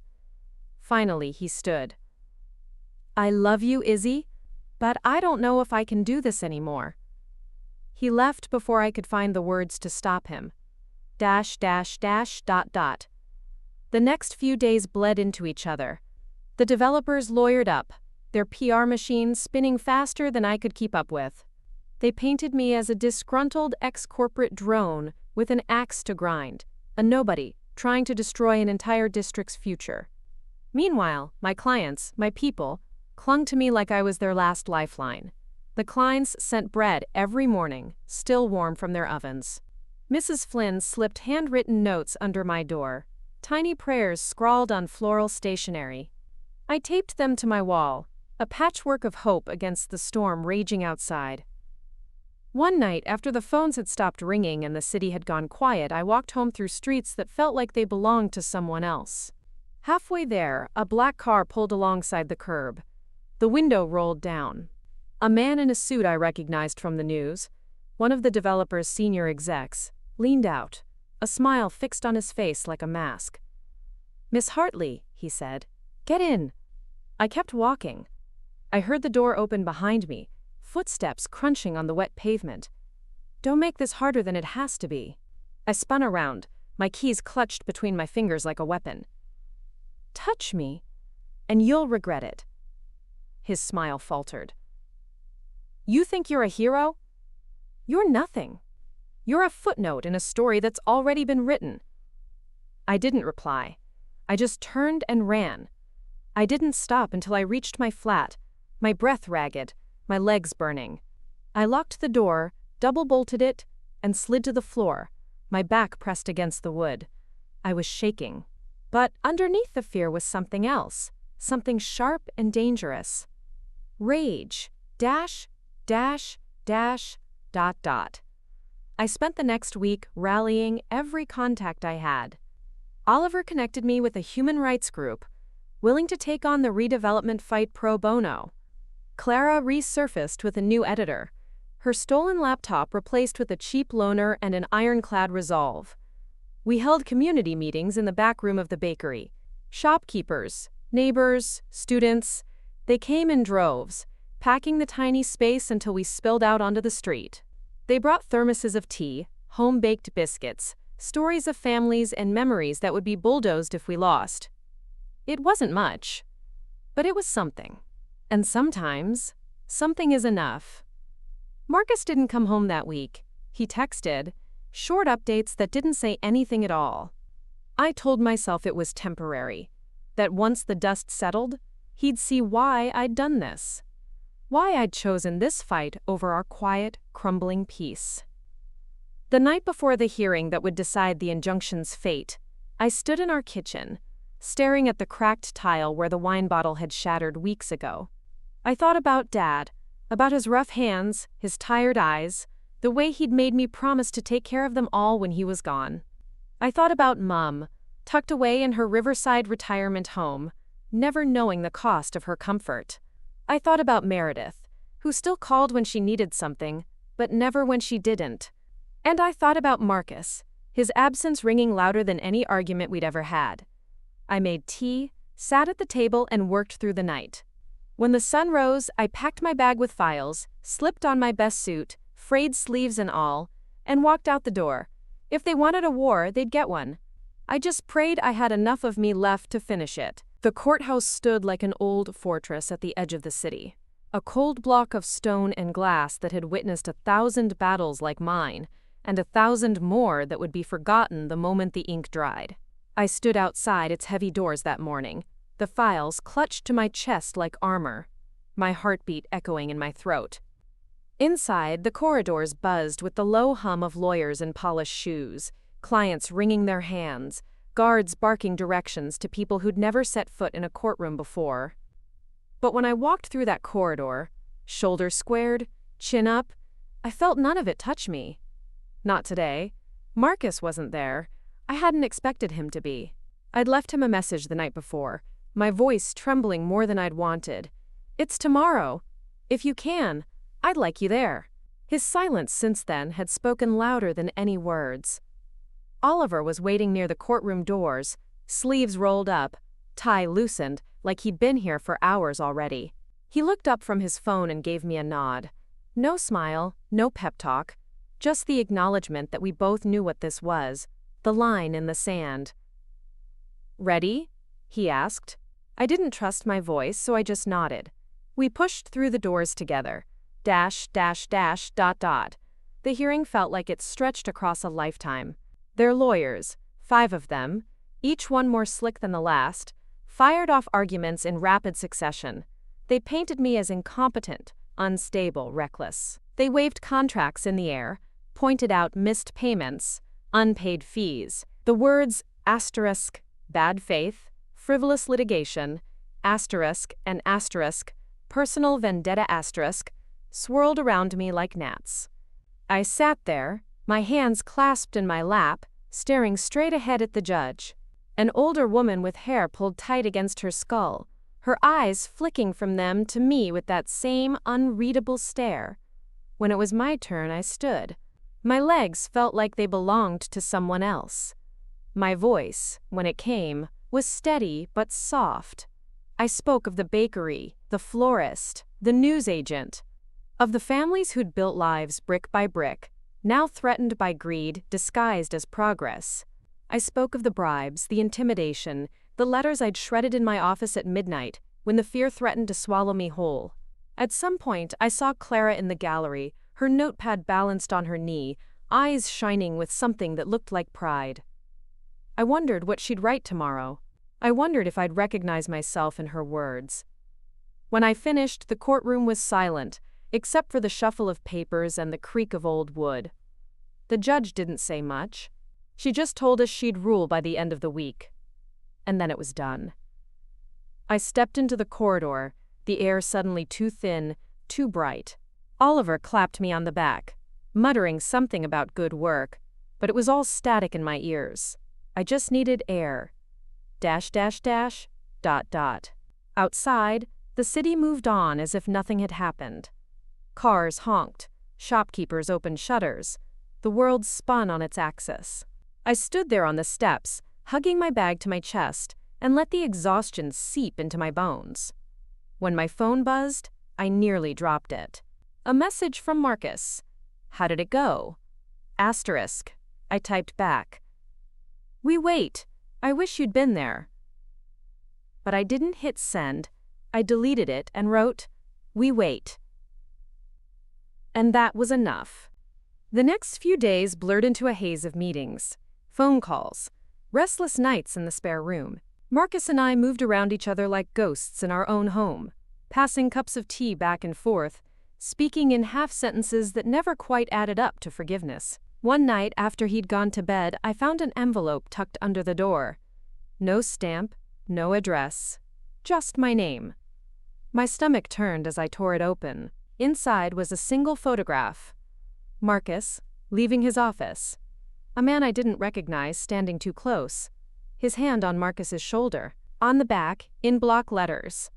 S1: Finally, he stood. "I love you, Izzy, but I don't know if I can do this anymore." He left before I could find the words to stop him. The next few days bled into each other. The developers lawyered up, their PR machines spinning faster than I could keep up with. They painted me as a disgruntled ex-corporate drone with an axe to grind, a nobody trying to destroy an entire district's future. Meanwhile, my clients, my people, clung to me like I was their last lifeline. The Kleins sent bread every morning, still warm from their ovens. Mrs. Flynn slipped handwritten notes under my door, tiny prayers scrawled on floral stationery. I taped them to my wall, a patchwork of hope against the storm raging outside. One night, after the phones had stopped ringing and the city had gone quiet, I walked home through streets that felt like they belonged to someone else. Halfway there, a black car pulled alongside the curb. The window rolled down. A man in a suit I recognized from the news, one of the developer's senior execs, leaned out, a smile fixed on his face like a mask. "Miss Hartley," he said, "get in." I kept walking. I heard the door open behind me, footsteps crunching on the wet pavement. Don't make this harder than it has to be. I spun around, my keys clutched between my fingers like a weapon. "Touch me, and you'll regret it." His smile faltered. "You think you're a hero? You're nothing. You're a footnote in a story that's already been written." I didn't reply. I just turned and ran. I didn't stop until I reached my flat, my breath ragged, my legs burning. I locked the door, double-bolted it, and slid to the floor, my back pressed against the wood. I was shaking. But underneath the fear was something else, something sharp and dangerous. Rage. Dash, dash, dash, dot, dot. I spent the next week rallying every contact I had. Oliver connected me with a human rights group, willing to take on the redevelopment fight pro bono. Clara resurfaced with a new editor, her stolen laptop replaced with a cheap loaner and an ironclad resolve. We held community meetings in the back room of the bakery. Shopkeepers, neighbors, students, they came in droves, packing the tiny space until we spilled out onto the street. They brought thermoses of tea, home-baked biscuits, stories of families and memories that would be bulldozed if we lost. It wasn't much, but it was something. And sometimes, something is enough. Marcus didn't come home that week. He texted, short updates that didn't say anything at all. I told myself it was temporary, that once the dust settled, he'd see why I'd done this. Why I'd chosen this fight over our quiet, crumbling peace. The night before the hearing that would decide the injunction's fate, I stood in our kitchen, staring at the cracked tile where the wine bottle had shattered weeks ago. I thought about Dad, about his rough hands, his tired eyes, the way he'd made me promise to take care of them all when he was gone. I thought about Mum, tucked away in her riverside retirement home, never knowing the cost of her comfort. I thought about Meredith, who still called when she needed something, but never when she didn't. And I thought about Marcus, his absence ringing louder than any argument we'd ever had. I made tea, sat at the table, and worked through the night. When the sun rose, I packed my bag with files, slipped on my best suit, frayed sleeves and all, and walked out the door. If they wanted a war, they'd get one. I just prayed I had enough of me left to finish it. The courthouse stood like an old fortress at the edge of the city, a cold block of stone and glass that had witnessed 1,000 battles like mine, and 1,000 more that would be forgotten the moment the ink dried. I stood outside its heavy doors that morning, the files clutched to my chest like armor, my heartbeat echoing in my throat. Inside, the corridors buzzed with the low hum of lawyers in polished shoes, clients wringing their hands, guards barking directions to people who'd never set foot in a courtroom before. But when I walked through that corridor, shoulders squared, chin up, I felt none of it touch me. Not today. Marcus wasn't there. I hadn't expected him to be. I'd left him a message the night before, my voice trembling more than I'd wanted. "It's tomorrow. If you can, I'd like you there." His silence since then had spoken louder than any words. Oliver was waiting near the courtroom doors, sleeves rolled up, tie loosened, like he'd been here for hours already. He looked up from his phone and gave me a nod. No smile, no pep talk, just the acknowledgement that we both knew what this was, the line in the sand. "Ready?" he asked. I didn't trust my voice, so I just nodded. We pushed through the doors together. Dash, dash, dash, dot, dot. The hearing felt like it stretched across a lifetime. Their lawyers, 5 of them, each one more slick than the last, fired off arguments in rapid succession. They painted me as incompetent, unstable, reckless. They waved contracts in the air, pointed out missed payments, unpaid fees. The words asterisk, bad faith, frivolous litigation, asterisk and asterisk, personal vendetta asterisk, swirled around me like gnats. I sat there, my hands clasped in my lap, staring straight ahead at the judge. An older woman with hair pulled tight against her skull, her eyes flicking from them to me with that same unreadable stare. When it was my turn, I stood. My legs felt like they belonged to someone else. My voice, when it came, was steady but soft. I spoke of the bakery, the florist, the newsagent, of the families who'd built lives brick by brick, now threatened by greed disguised as progress. I spoke of the bribes, the intimidation, the letters I'd shredded in my office at midnight when the fear threatened to swallow me whole. At some point, I saw Clara in the gallery, her notepad balanced on her knee, eyes shining with something that looked like pride. I wondered what she'd write tomorrow. I wondered if I'd recognize myself in her words. When I finished, the courtroom was silent, except for the shuffle of papers and the creak of old wood. The judge didn't say much. She just told us she'd rule by the end of the week. And then it was done. I stepped into the corridor, the air suddenly too thin, too bright. Oliver clapped me on the back, muttering something about good work, but it was all static in my ears. I just needed air. ... Outside, the city moved on as if nothing had happened. Cars honked, shopkeepers opened shutters. The world spun on its axis. I stood there on the steps, hugging my bag to my chest, and let the exhaustion seep into my bones. When my phone buzzed, I nearly dropped it. A message from Marcus. How did it go? Asterisk. I typed back. We wait. I wish you'd been there. But I didn't hit send. I deleted it and wrote, we wait. And that was enough. The next few days blurred into a haze of meetings, phone calls, restless nights in the spare room. Marcus and I moved around each other like ghosts in our own home, passing cups of tea back and forth, speaking in half-sentences that never quite added up to forgiveness. One night after he'd gone to bed, I found an envelope tucked under the door. No stamp, no address, just my name. My stomach turned as I tore it open. Inside was a single photograph. Marcus, leaving his office. A man I didn't recognize standing too close. His hand on Marcus's shoulder. On the back, in block letters.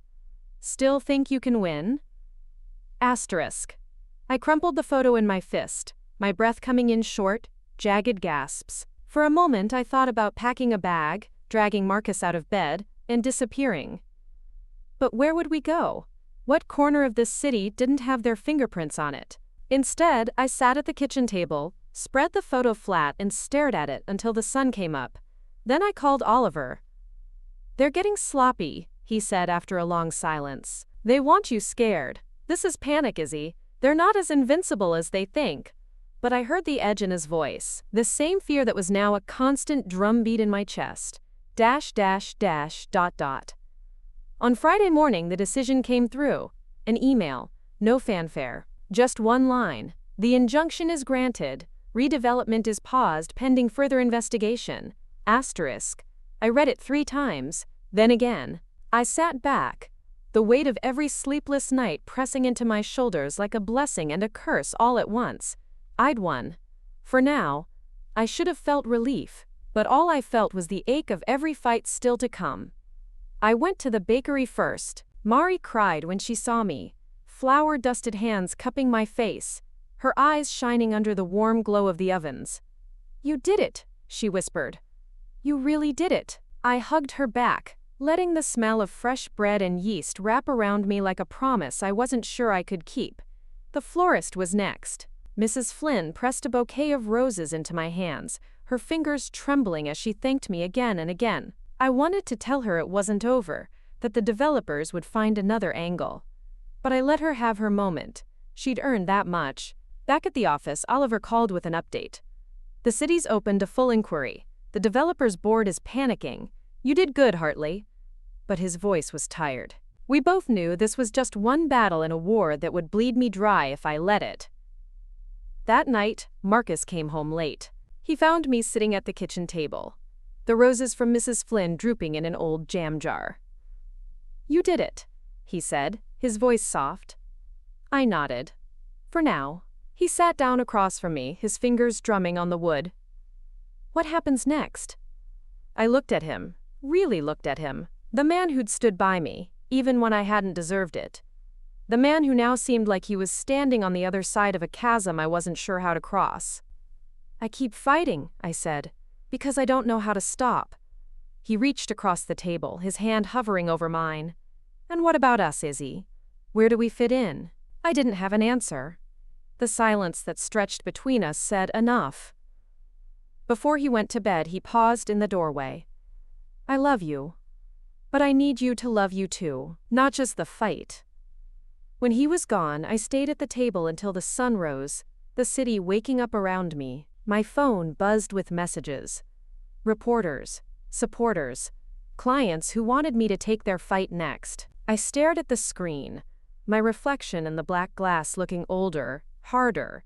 S1: Still think you can win? Asterisk. I crumpled the photo in my fist, my breath coming in short, jagged gasps. For a moment I thought about packing a bag, dragging Marcus out of bed, and disappearing. But where would we go? What corner of this city didn't have their fingerprints on it? Instead, I sat at the kitchen table, spread the photo flat and stared at it until the sun came up. Then I called Oliver. They're getting sloppy, he said after a long silence. They want you scared. This is panic, Izzy. They're not as invincible as they think. But I heard the edge in his voice, the same fear that was now a constant drumbeat in my chest. ... On Friday morning, the decision came through. An email, no fanfare, just one line. The injunction is granted. Redevelopment is paused pending further investigation. Asterisk. I read it 3 times, then again. I sat back, the weight of every sleepless night pressing into my shoulders like a blessing and a curse all at once. I'd won. For now, I should have felt relief, but all I felt was the ache of every fight still to come. I went to the bakery first. Mari cried when she saw me, flour-dusted hands cupping my face, her eyes shining under the warm glow of the ovens. You did it, she whispered. You really did it. I hugged her back, letting the smell of fresh bread and yeast wrap around me like a promise I wasn't sure I could keep. The florist was next. Mrs. Flynn pressed a bouquet of roses into my hands, her fingers trembling as she thanked me again and again. I wanted to tell her it wasn't over, that the developers would find another angle. But I let her have her moment. She'd earned that much. Back at the office, Oliver called with an update. The city's opened a full inquiry. The developers board is panicking. You did good, Hartley. But his voice was tired. We both knew this was just one battle in a war that would bleed me dry if I let it. That night, Marcus came home late. He found me sitting at the kitchen table, the roses from Mrs. Flynn drooping in an old jam jar. "You did it," he said, his voice soft. I nodded. For now. He sat down across from me, his fingers drumming on the wood. "What happens next?" I looked at him, really looked at him, the man who'd stood by me, even when I hadn't deserved it. The man who now seemed like he was standing on the other side of a chasm I wasn't sure how to cross. "I keep fighting," I said, "because I don't know how to stop." He reached across the table, his hand hovering over mine. "And what about us, Izzy? Where do we fit in?" I didn't have an answer. The silence that stretched between us said enough. Before he went to bed, he paused in the doorway. "I love you. But I need you to love you too, not just the fight." When he was gone, I stayed at the table until the sun rose, the city waking up around me. My phone buzzed with messages. Reporters, supporters, clients who wanted me to take their fight next. I stared at the screen, my reflection in the black glass looking older, harder.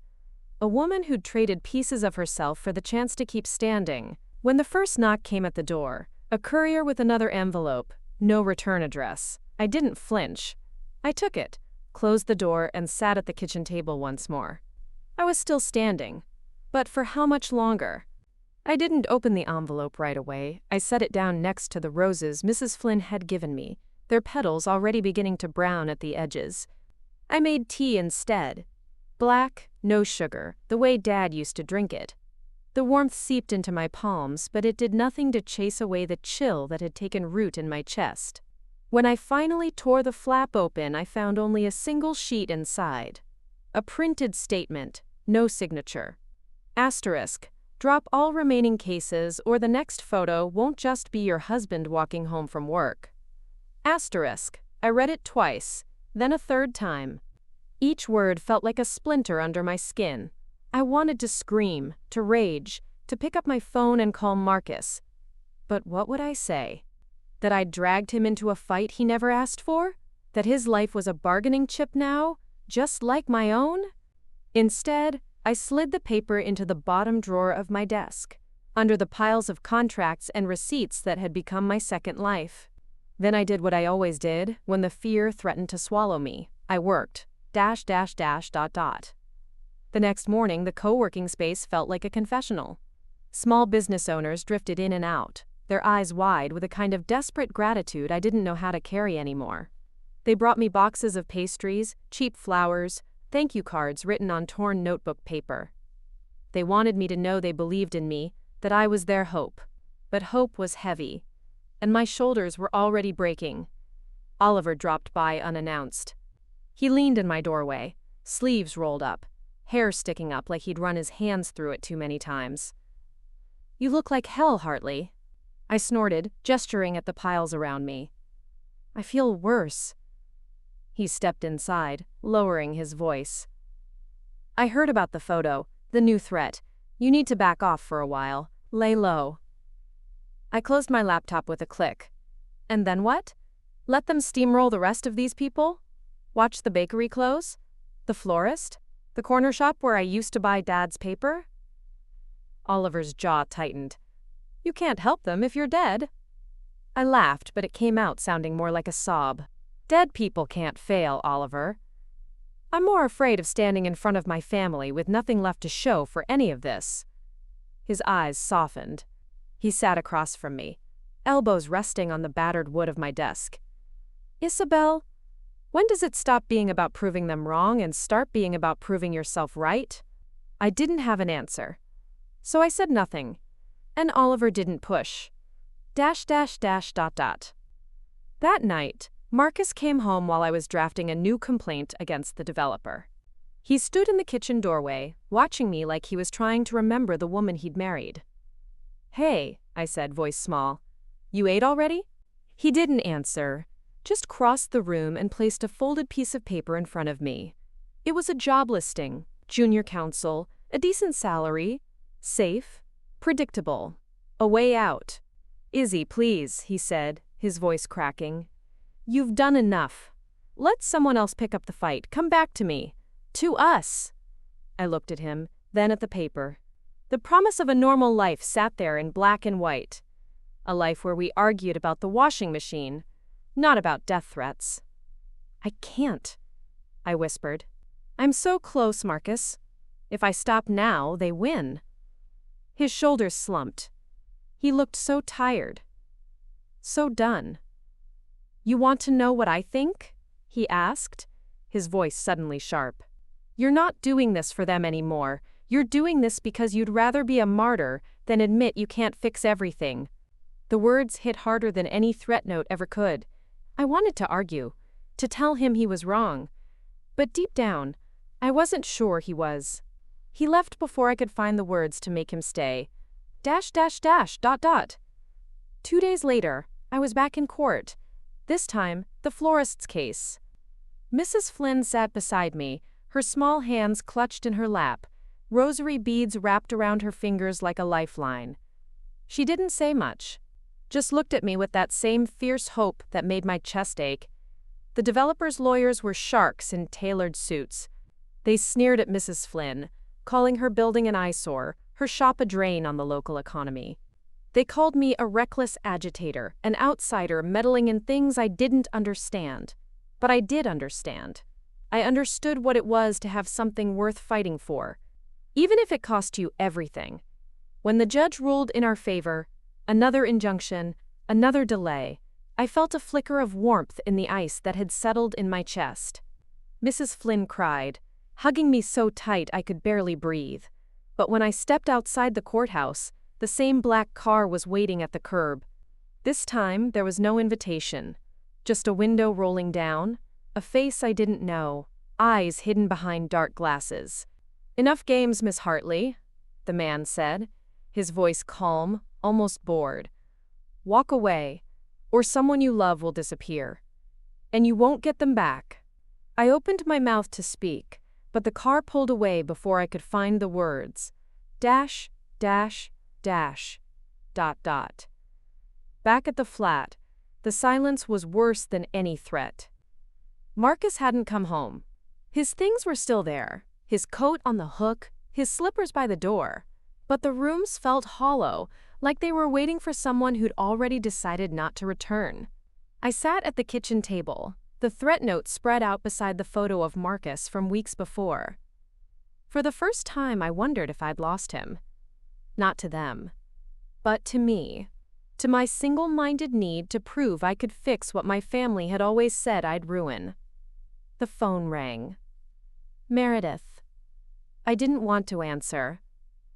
S1: A woman who'd traded pieces of herself for the chance to keep standing. When the first knock came at the door, a courier with another envelope, no return address, I didn't flinch. I took it, closed the door, and sat at the kitchen table once more. I was still standing. But for how much longer? I didn't open the envelope right away. I set it down next to the roses Mrs. Flynn had given me, their petals already beginning to brown at the edges. I made tea instead. Black, no sugar, the way Dad used to drink it. The warmth seeped into my palms, but it did nothing to chase away the chill that had taken root in my chest. When I finally tore the flap open, I found only a single sheet inside. A printed statement, no signature. Asterisk, drop all remaining cases or the next photo won't just be your husband walking home from work. Asterisk, I read it twice, then a third time. Each word felt like a splinter under my skin. I wanted to scream, to rage, to pick up my phone and call Marcus. But what would I say? That I'd dragged him into a fight he never asked for? That his life was a bargaining chip now, just like my own? Instead, I slid the paper into the bottom drawer of my desk, under the piles of contracts and receipts that had become my second life. Then I did what I always did when the fear threatened to swallow me. I worked. ... The next morning, the co-working space felt like a confessional. Small business owners drifted in and out, their eyes wide with a kind of desperate gratitude I didn't know how to carry anymore. They brought me boxes of pastries, cheap flowers, thank you cards written on torn notebook paper. They wanted me to know they believed in me, that I was their hope. But hope was heavy, and my shoulders were already breaking. Oliver dropped by unannounced. He leaned in my doorway, sleeves rolled up, hair sticking up like he'd run his hands through it too many times. "You look like hell, Hartley." I snorted, gesturing at the piles around me. "I feel worse." He stepped inside, lowering his voice. "I heard about the photo, the new threat. You need to back off for a while. Lay low." I closed my laptop with a click. And then what? Let them steamroll the rest of these people? Watch the bakery close? The florist? The corner shop where I used to buy Dad's paper? Oliver's jaw tightened. "You can't help them if you're dead." I laughed, but it came out sounding more like a sob. "Dead people can't fail, Oliver. I'm more afraid of standing in front of my family with nothing left to show for any of this." His eyes softened. He sat across from me, elbows resting on the battered wood of my desk. "Isabel, when does it stop being about proving them wrong and start being about proving yourself right?" I didn't have an answer. So I said nothing. And Oliver didn't push. ... That night, Marcus came home while I was drafting a new complaint against the developer. He stood in the kitchen doorway, watching me like he was trying to remember the woman he'd married. "Hey," I said, voice small. "You ate already?" He didn't answer, just crossed the room and placed a folded piece of paper in front of me. It was a job listing, junior counsel, a decent salary, safe, predictable, a way out. "Izzy, please," he said, his voice cracking. You've done enough. Let someone else pick up the fight. Come back to me. To us. I looked at him, then at the paper. The promise of a normal life sat there in black and white. A life where we argued about the washing machine, not about death threats. I can't, I whispered. I'm so close, Marcus. If I stop now, they win. His shoulders slumped. He looked so tired. So done. You want to know what I think? He asked, his voice suddenly sharp. You're not doing this for them anymore. You're doing this because you'd rather be a martyr than admit you can't fix everything. The words hit harder than any threat note ever could. I wanted to argue, to tell him he was wrong. But deep down, I wasn't sure he was. He left before I could find the words to make him stay. .. 2 days later, I was back in court. This time, the florist's case. Mrs. Flynn sat beside me, her small hands clutched in her lap, rosary beads wrapped around her fingers like a lifeline. She didn't say much, just looked at me with that same fierce hope that made my chest ache. The developers' lawyers were sharks in tailored suits. They sneered at Mrs. Flynn, calling her building an eyesore, her shop a drain on the local economy. They called me a reckless agitator, an outsider meddling in things I didn't understand. But I did understand. I understood what it was to have something worth fighting for, even if it cost you everything. When the judge ruled in our favor, another injunction, another delay, I felt a flicker of warmth in the ice that had settled in my chest. Mrs. Flynn cried, hugging me so tight I could barely breathe. But when I stepped outside the courthouse, the same black car was waiting at the curb. This time, there was no invitation. Just a window rolling down, a face I didn't know, eyes hidden behind dark glasses. Enough games, Miss Hartley, the man said, his voice calm, almost bored. Walk away, or someone you love will disappear. And you won't get them back. I opened my mouth to speak, but the car pulled away before I could find the words. .. Back at the flat, the silence was worse than any threat. Marcus hadn't come home. His things were still there, his coat on the hook, his slippers by the door. But the rooms felt hollow, like they were waiting for someone who'd already decided not to return. I sat at the kitchen table, the threat note spread out beside the photo of Marcus from weeks before. For the first time, I wondered if I'd lost him. Not to them, but to me. To my single-minded need to prove I could fix what my family had always said I'd ruin. The phone rang. Meredith. I didn't want to answer,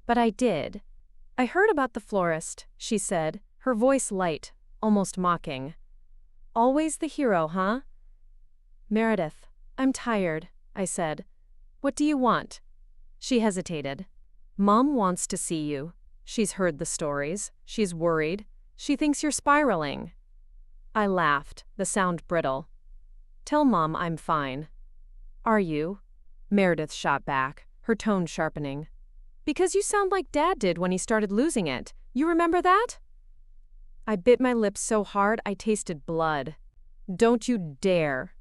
S1: but I did. I heard about the florist, she said, her voice light, almost mocking. Always the hero, huh? Meredith, I'm tired, I said. What do you want? She hesitated. Mom wants to see you. She's heard the stories. She's worried. She thinks you're spiraling. I laughed, the sound brittle. Tell Mom I'm fine. Are you? Meredith shot back, her tone sharpening. Because you sound like Dad did when he started losing it. You remember that? I bit my lips so hard I tasted blood. Don't you dare.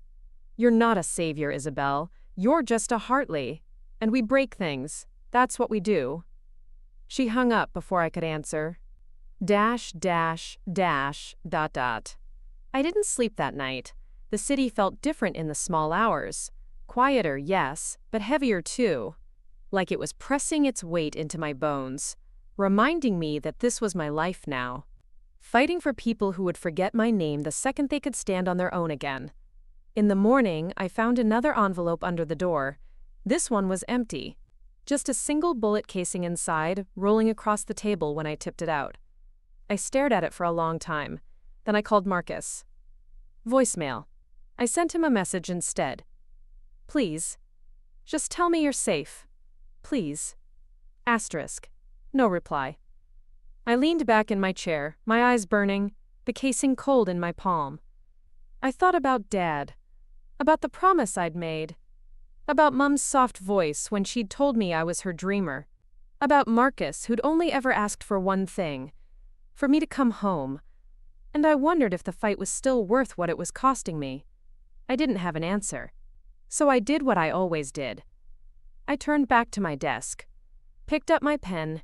S1: You're not a savior, Isabel. You're just a Hartley. And we break things. That's what we do. She hung up before I could answer. .. I didn't sleep that night. The city felt different in the small hours. Quieter, yes, but heavier too. Like it was pressing its weight into my bones, reminding me that this was my life now. Fighting for people who would forget my name the second they could stand on their own again. In the morning, I found another envelope under the door. This one was empty. Just a single bullet casing inside, rolling across the table when I tipped it out. I stared at it for a long time. Then I called Marcus. Voicemail. I sent him a message instead. Please. Just tell me you're safe. Please. Asterisk. No reply. I leaned back in my chair, my eyes burning, the casing cold in my palm. I thought about Dad, about the promise I'd made, about Mum's soft voice when she'd told me I was her dreamer, about Marcus who'd only ever asked for one thing, for me to come home, and I wondered if the fight was still worth what it was costing me. I didn't have an answer. So I did what I always did. I turned back to my desk, picked up my pen,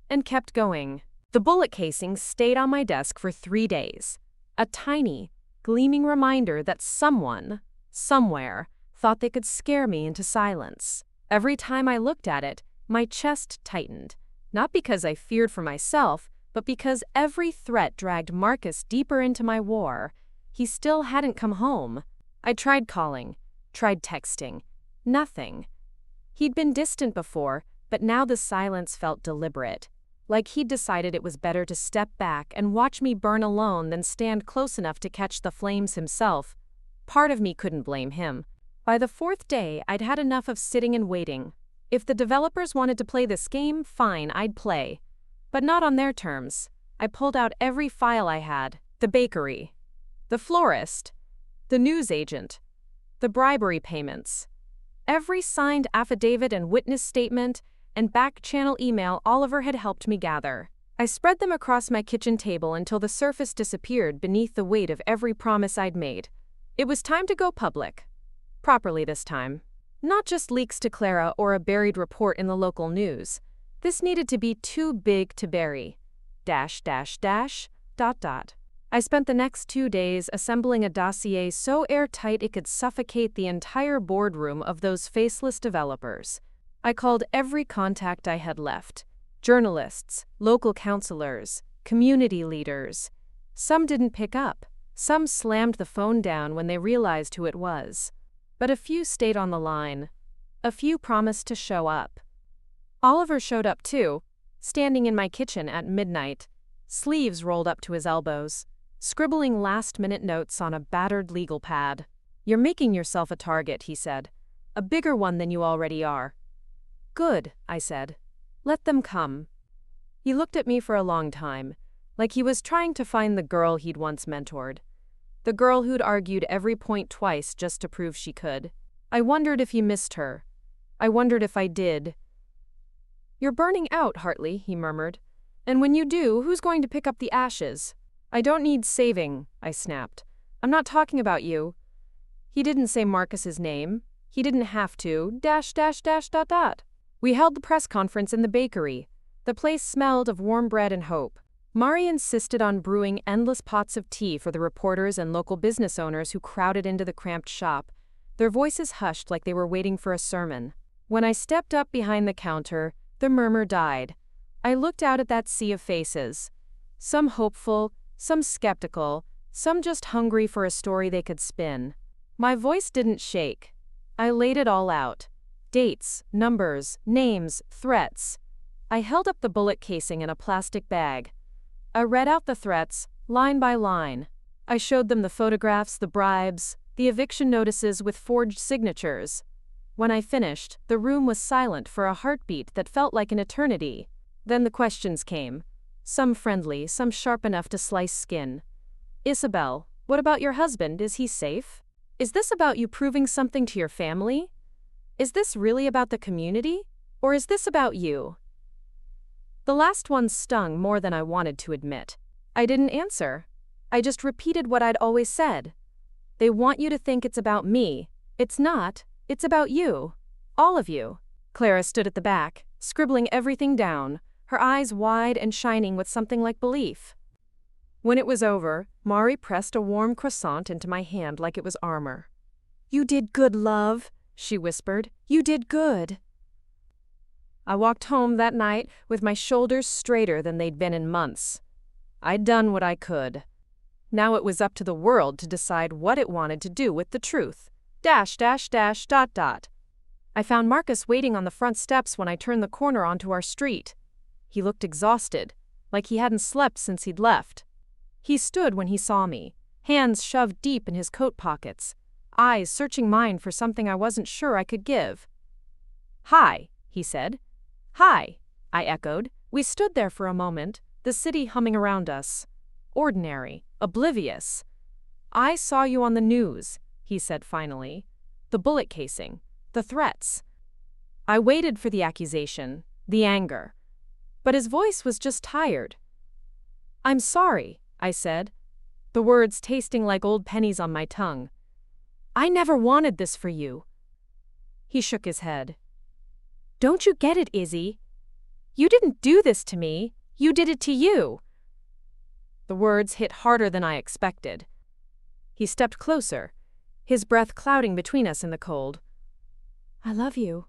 S1: and kept going. The bullet casing stayed on my desk for 3 days. A tiny, gleaming reminder that someone, somewhere, thought they could scare me into silence. Every time I looked at it, my chest tightened, not because I feared for myself, but because every threat dragged Marcus deeper into my war. He still hadn't come home. I tried calling, tried texting. Nothing. He'd been distant before, but now the silence felt deliberate, like he'd decided it was better to step back and watch me burn alone than stand close enough to catch the flames himself. Part of me couldn't blame him. By the 4th day, I'd had enough of sitting and waiting. If the developers wanted to play this game, fine, I'd play. But not on their terms. I pulled out every file I had. The bakery, the florist, the news agent, the bribery payments. Every signed affidavit and witness statement and back-channel email Oliver had helped me gather. I spread them across my kitchen table until the surface disappeared beneath the weight of every promise I'd made. It was time to go public. Properly this time. Not just leaks to Clara or a buried report in the local news. This needed to be too big to bury. ... I spent the next 2 days assembling a dossier so airtight it could suffocate the entire boardroom of those faceless developers. I called every contact I had left. Journalists, local councilors, community leaders. Some didn't pick up. Some slammed the phone down when they realized who it was. But a few stayed on the line. A few promised to show up. Oliver showed up too, standing in my kitchen at midnight, sleeves rolled up to his elbows, scribbling last-minute notes on a battered legal pad. "You're making yourself a target," he said. "A bigger one than you already are." "Good," I said. "Let them come." He looked at me for a long time, like he was trying to find the girl he'd once mentored. The girl who'd argued every point twice just to prove she could. I wondered if he missed her. I wondered if I did. "You're burning out, Hartley," he murmured. "And when you do, who's going to pick up the ashes?" "I don't need saving," I snapped. "I'm not talking about you." He didn't say Marcus's name. He didn't have to. ... We held the press conference in the bakery. The place smelled of warm bread and hope. Mari insisted on brewing endless pots of tea for the reporters and local business owners who crowded into the cramped shop, their voices hushed like they were waiting for a sermon. When I stepped up behind the counter, the murmur died. I looked out at that sea of faces. Some hopeful, some skeptical, some just hungry for a story they could spin. My voice didn't shake. I laid it all out. Dates, numbers, names, threats. I held up the bullet casing in a plastic bag. I read out the threats, line by line. I showed them the photographs, the bribes, the eviction notices with forged signatures. When I finished, the room was silent for a heartbeat that felt like an eternity. Then the questions came. Some friendly, some sharp enough to slice skin. "Isabel, what about your husband? Is he safe? Is this about you proving something to your family? Is this really about the community? Or is this about you?" The last one stung more than I wanted to admit. I didn't answer. I just repeated what I'd always said. They want you to think it's about me. It's not. It's about you. All of you. Clara stood at the back, scribbling everything down, her eyes wide and shining with something like belief. When it was over, Mari pressed a warm croissant into my hand like it was armor. "You did good, love," she whispered. "You did good." I walked home that night with my shoulders straighter than they'd been in months. I'd done what I could. Now it was up to the world to decide what it wanted to do with the truth. ... I found Marcus waiting on the front steps when I turned the corner onto our street. He looked exhausted, like he hadn't slept since he'd left. He stood when he saw me, hands shoved deep in his coat pockets, eyes searching mine for something I wasn't sure I could give. "Hi," he said. "Hi," I echoed. We stood there for a moment, the city humming around us. Ordinary, oblivious. "I saw you on the news," he said finally. "The bullet casing, the threats." I waited for the accusation, the anger. But his voice was just tired. "I'm sorry," I said. the words tasting like old pennies on my tongue. I never wanted this for you. He shook his head. Don't you get it, Izzy? You didn't do this to me. You did it to you. The words hit harder than I expected. He stepped closer, his breath clouding between us in the cold. I love you,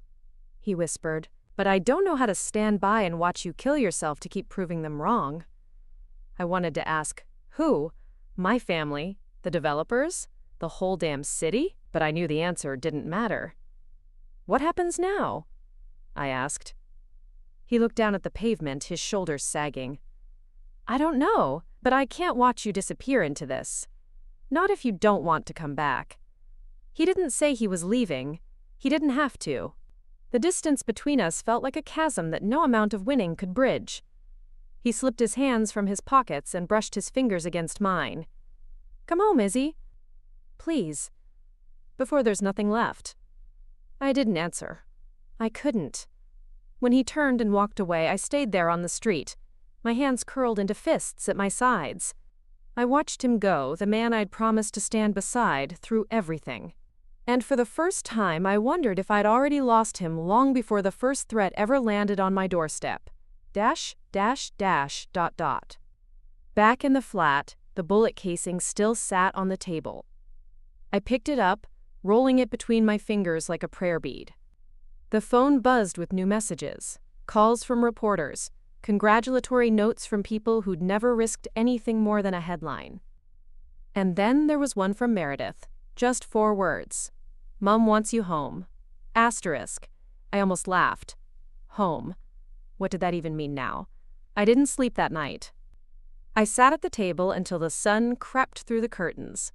S1: he whispered, but I don't know how to stand by and watch you kill yourself to keep proving them wrong. I wanted to ask, who? My family? The developers? The whole damn city? But I knew the answer didn't matter. What happens now? I asked. He looked down at the pavement, his shoulders sagging. I don't know, but I can't watch you disappear into this. Not if you don't want to come back. He didn't say he was leaving. He didn't have to. The distance between us felt like a chasm that no amount of winning could bridge. He slipped his hands from his pockets and brushed his fingers against mine. Come home, Izzy. Please. Before there's nothing left. I didn't answer. I couldn't. When he turned and walked away, I stayed there on the street, my hands curled into fists at my sides. I watched him go, the man I'd promised to stand beside, through everything. And for the first time, I wondered if I'd already lost him long before the first threat ever landed on my doorstep. .. Back in the flat, the bullet casing still sat on the table. I picked it up, rolling it between my fingers like a prayer bead. The phone buzzed with new messages, calls from reporters, congratulatory notes from people who'd never risked anything more than a headline. And then there was one from Meredith, just 4 words. Mom wants you home. Asterisk. I almost laughed. Home. What did that even mean now? I didn't sleep that night. I sat at the table until the sun crept through the curtains,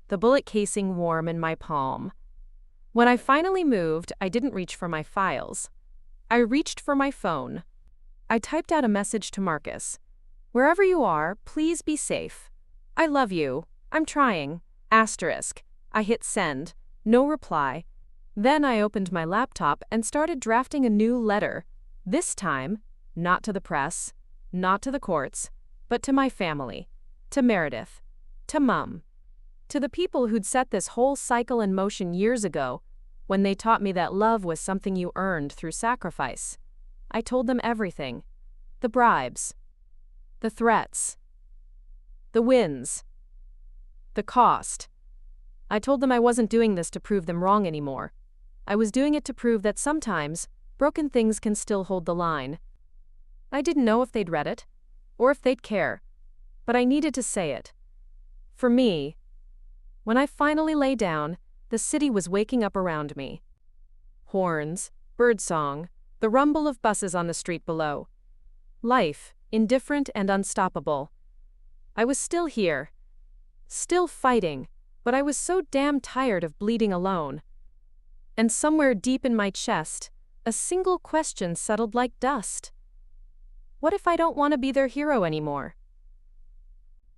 S1: the bullet casing warm in my palm. When I finally moved, I didn't reach for my files. I reached for my phone. I typed out a message to Marcus. Wherever you are, please be safe. I love you. I'm trying. Asterisk. I hit send. No reply. Then I opened my laptop and started drafting a new letter. This time, not to the press, not to the courts, but to my family, to Meredith, to Mum. To the people who'd set this whole cycle in motion years ago, when they taught me that love was something you earned through sacrifice. I told them everything. The bribes. The threats. The wins. The cost. I told them I wasn't doing this to prove them wrong anymore. I was doing it to prove that sometimes, broken things can still hold the line. I didn't know if they'd read it, or if they'd care, but I needed to say it. For me, when I finally lay down, the city was waking up around me. Horns, birdsong, the rumble of buses on the street below. Life, indifferent and unstoppable. I was still here. Still fighting, but I was so damn tired of bleeding alone. And somewhere deep in my chest, a single question settled like dust. What if I don't want to be their hero anymore?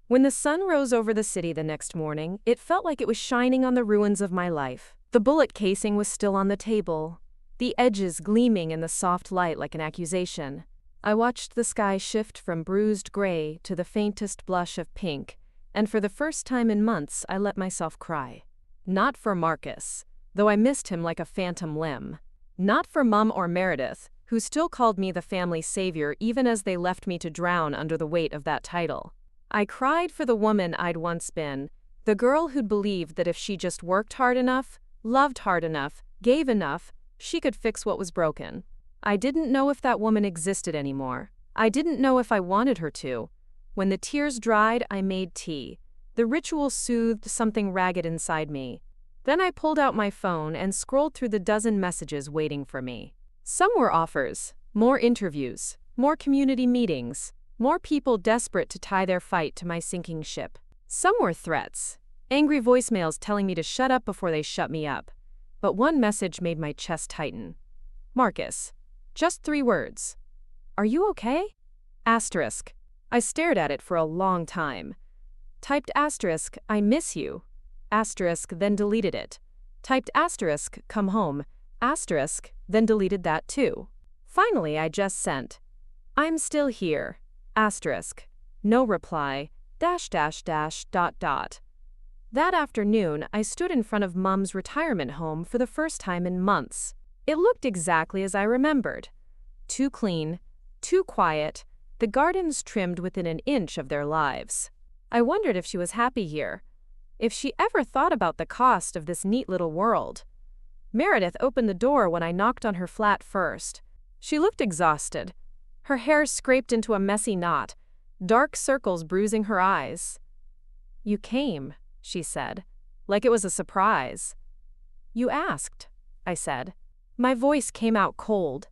S1: When the sun rose over the city the next morning, it felt like it was shining on the ruins of my life. The bullet casing was still on the table, the edges gleaming in the soft light like an accusation. I watched the sky shift from bruised gray to the faintest blush of pink, and for the first time in months I let myself cry. Not for Marcus, though I missed him like a phantom limb. Not for Mum or Meredith, who still called me the family savior even as they left me to drown under the weight of that title. I cried for the woman I'd once been, the girl who'd believed that if she just worked hard enough, loved hard enough, gave enough, she could fix what was broken. I didn't know if that woman existed anymore. I didn't know if I wanted her to. When the tears dried, I made tea. The ritual soothed something ragged inside me. Then I pulled out my phone and scrolled through the dozen messages waiting for me. Some were offers, more interviews, more community meetings, more people desperate to tie their fight to my sinking ship. Some were threats, angry voicemails telling me to shut up before they shut me up. But one message made my chest tighten. Marcus. Just 3 words. Are you okay? Asterisk. I stared at it for a long time. Typed asterisk, I miss you. Asterisk, then deleted it. Typed asterisk, come home. Asterisk, then deleted that too. Finally, I just sent. I'm still here. Asterisk. No reply. Dash dash dash dot dot. That afternoon, I stood in front of Mum's retirement home for the first time in months. It looked exactly as I remembered. Too clean, too quiet, the gardens trimmed within an inch of their lives. I wondered if she was happy here, if she ever thought about the cost of this neat little world. Meredith opened the door when I knocked on her flat first. She looked exhausted, her hair scraped into a messy knot, dark circles bruising her eyes. "You came," she said, like it was a surprise. "You asked," I said. My voice came out cold.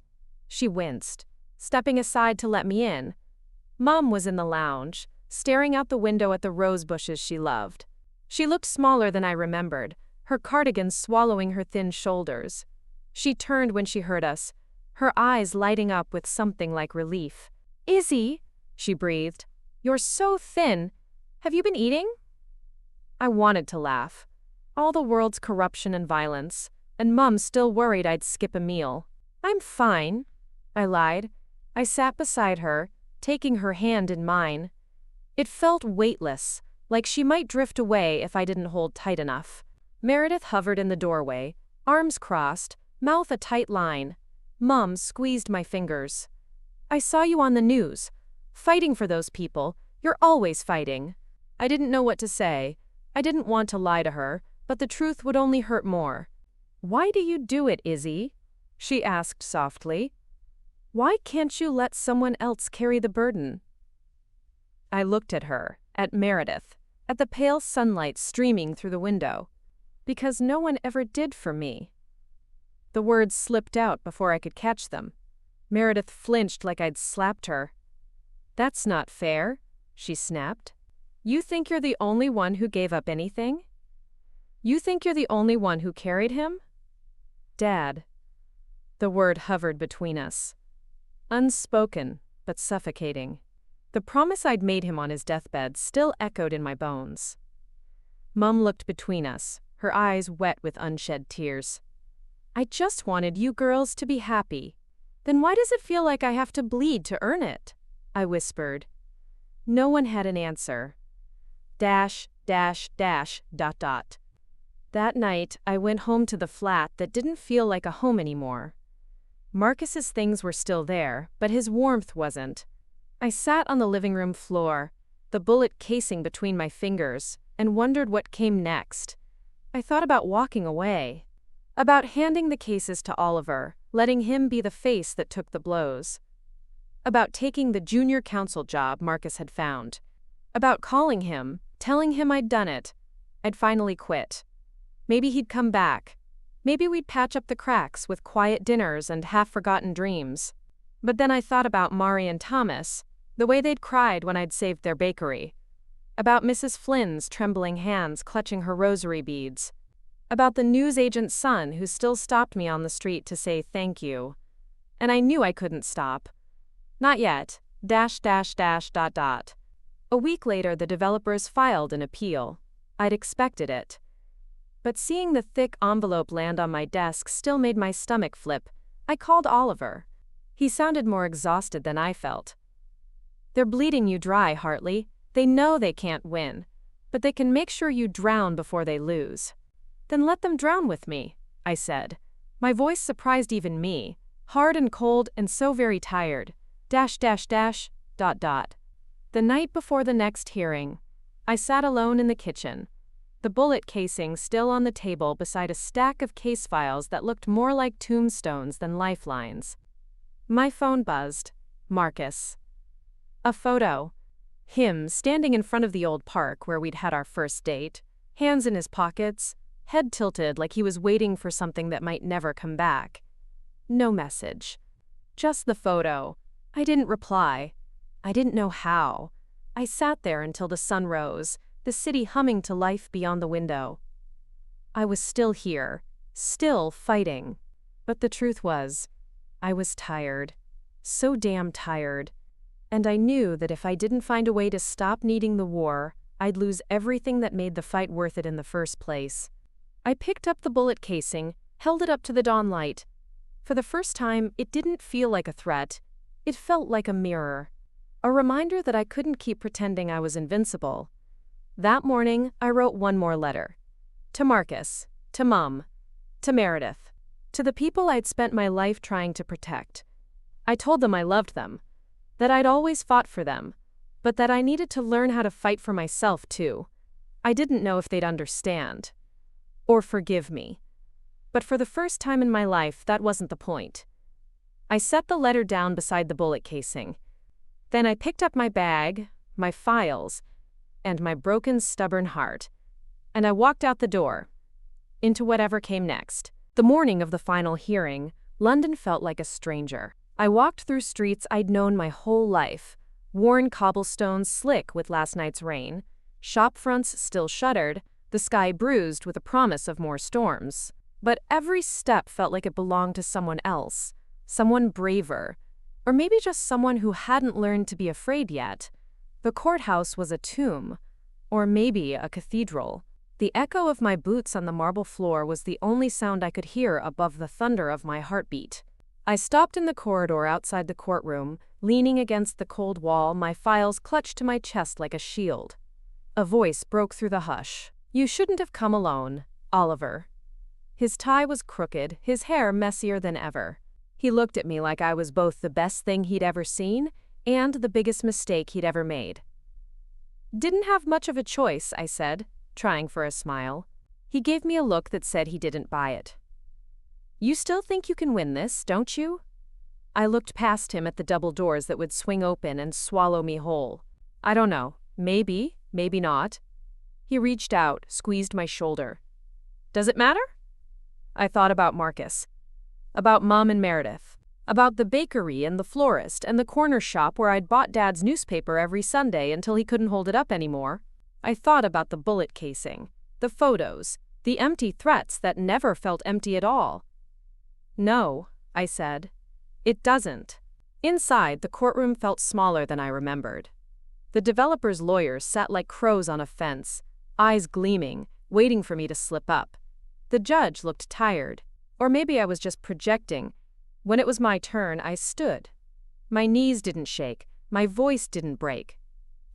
S1: She winced, stepping aside to let me in. Mum was in the lounge, staring out the window at the rose bushes she loved. She looked smaller than I remembered, her cardigan swallowing her thin shoulders. She turned when she heard us, her eyes lighting up with something like relief. "Izzy," she breathed, "you're so thin. Have you been eating?" I wanted to laugh. All the world's corruption and violence, and Mum still worried I'd skip a meal. "I'm fine," I lied. I sat beside her, taking her hand in mine. It felt weightless, like she might drift away if I didn't hold tight enough. Meredith hovered in the doorway, arms crossed, mouth a tight line. Mum squeezed my fingers. "I saw you on the news. Fighting for those people. You're always fighting." I didn't know what to say. I didn't want to lie to her, but the truth would only hurt more. "Why do you do it, Izzy?" she asked softly. "Why can't you let someone else carry the burden?" I looked at her, at Meredith, at the pale sunlight streaming through the window. "Because no one ever did for me." The words slipped out before I could catch them. Meredith flinched like I'd slapped her. "That's not fair," she snapped. "You think you're the only one who gave up anything? You think you're the only one who carried him?" "Dad." The word hovered between us. Unspoken, but suffocating. The promise I'd made him on his deathbed still echoed in my bones. Mum looked between us, her eyes wet with unshed tears. "I just wanted you girls to be happy. Then why does it feel like I have to bleed to earn it?" I whispered. No one had an answer. Dash, dash, dash, dot dot. That night, I went home to the flat that didn't feel like a home anymore. Marcus's things were still there, but his warmth wasn't. I sat on the living room floor, the bullet casing between my fingers, and wondered what came next. I thought about walking away, about handing the cases to Oliver, letting him be the face that took the blows, about taking the junior counsel job Marcus had found, about calling him, telling him I'd done it. I'd finally quit. Maybe he'd come back. Maybe we'd patch up the cracks with quiet dinners and half-forgotten dreams. But then I thought about Mari and Thomas, the way they'd cried when I'd saved their bakery, about Mrs. Flynn's trembling hands clutching her rosary beads, about the newsagent's son who still stopped me on the street to say thank you. And I knew I couldn't stop. Not yet. Dash dash dash dot dot. A week later, the developers filed an appeal. I'd expected it. But seeing the thick envelope land on my desk still made my stomach flip. I called Oliver. He sounded more exhausted than I felt. "They're bleeding you dry, Hartley. They know they can't win, but they can make sure you drown before they lose." "Then let them drown with me," I said. My voice surprised even me, hard and cold and so very tired. Dash dash dash, dot dot. The night before the next hearing, I sat alone in the kitchen, the bullet casing still on the table beside a stack of case files that looked more like tombstones than lifelines. My phone buzzed. Marcus. A photo. Him standing in front of the old park where we'd had our first date, hands in his pockets, head tilted like he was waiting for something that might never come back. No message. Just the photo. I didn't reply. I didn't know how. I sat there until the sun rose, the city humming to life beyond the window. I was still here, still fighting. But the truth was, I was tired. So damn tired. And I knew that if I didn't find a way to stop needing the war, I'd lose everything that made the fight worth it in the first place. I picked up the bullet casing, held it up to the dawn light. For the first time, it didn't feel like a threat. It felt like a mirror. A reminder that I couldn't keep pretending I was invincible. That morning, I wrote one more letter. To Marcus, to Mom, to Meredith, to the people I'd spent my life trying to protect. I told them I loved them, that I'd always fought for them, but that I needed to learn how to fight for myself too. I didn't know if they'd understand. Or forgive me. But for the first time in my life, that wasn't the point. I set the letter down beside the bullet casing. Then I picked up my bag, my files, and my broken, stubborn heart, and I walked out the door, into whatever came next. The morning of the final hearing, London felt like a stranger. I walked through streets I'd known my whole life, worn cobblestones slick with last night's rain, shop fronts still shuttered, the sky bruised with a promise of more storms. But every step felt like it belonged to someone else, someone braver, or maybe just someone who hadn't learned to be afraid yet. The courthouse was a tomb, or maybe a cathedral. The echo of my boots on the marble floor was the only sound I could hear above the thunder of my heartbeat. I stopped in the corridor outside the courtroom, leaning against the cold wall, my files clutched to my chest like a shield. A voice broke through the hush. "You shouldn't have come alone, Oliver." His tie was crooked, his hair messier than ever. He looked at me like I was both the best thing he'd ever seen and the biggest mistake he'd ever made. "Didn't have much of a choice," I said, trying for a smile. He gave me a look that said he didn't buy it. "You still think you can win this, don't you?" I looked past him at the double doors that would swing open and swallow me whole. "I don't know. Maybe, maybe not." He reached out, squeezed my shoulder. "Does it matter?" I thought about Marcus, about Mom and Meredith, about the bakery and the florist and the corner shop where I'd bought Dad's newspaper every Sunday until he couldn't hold it up anymore. I thought about the bullet casing, the photos, the empty threats that never felt empty at all. "No," I said. "It doesn't." Inside, the courtroom felt smaller than I remembered. The developer's lawyers sat like crows on a fence, eyes gleaming, waiting for me to slip up. The judge looked tired, or maybe I was just projecting. When it was my turn, I stood. My knees didn't shake, my voice didn't break.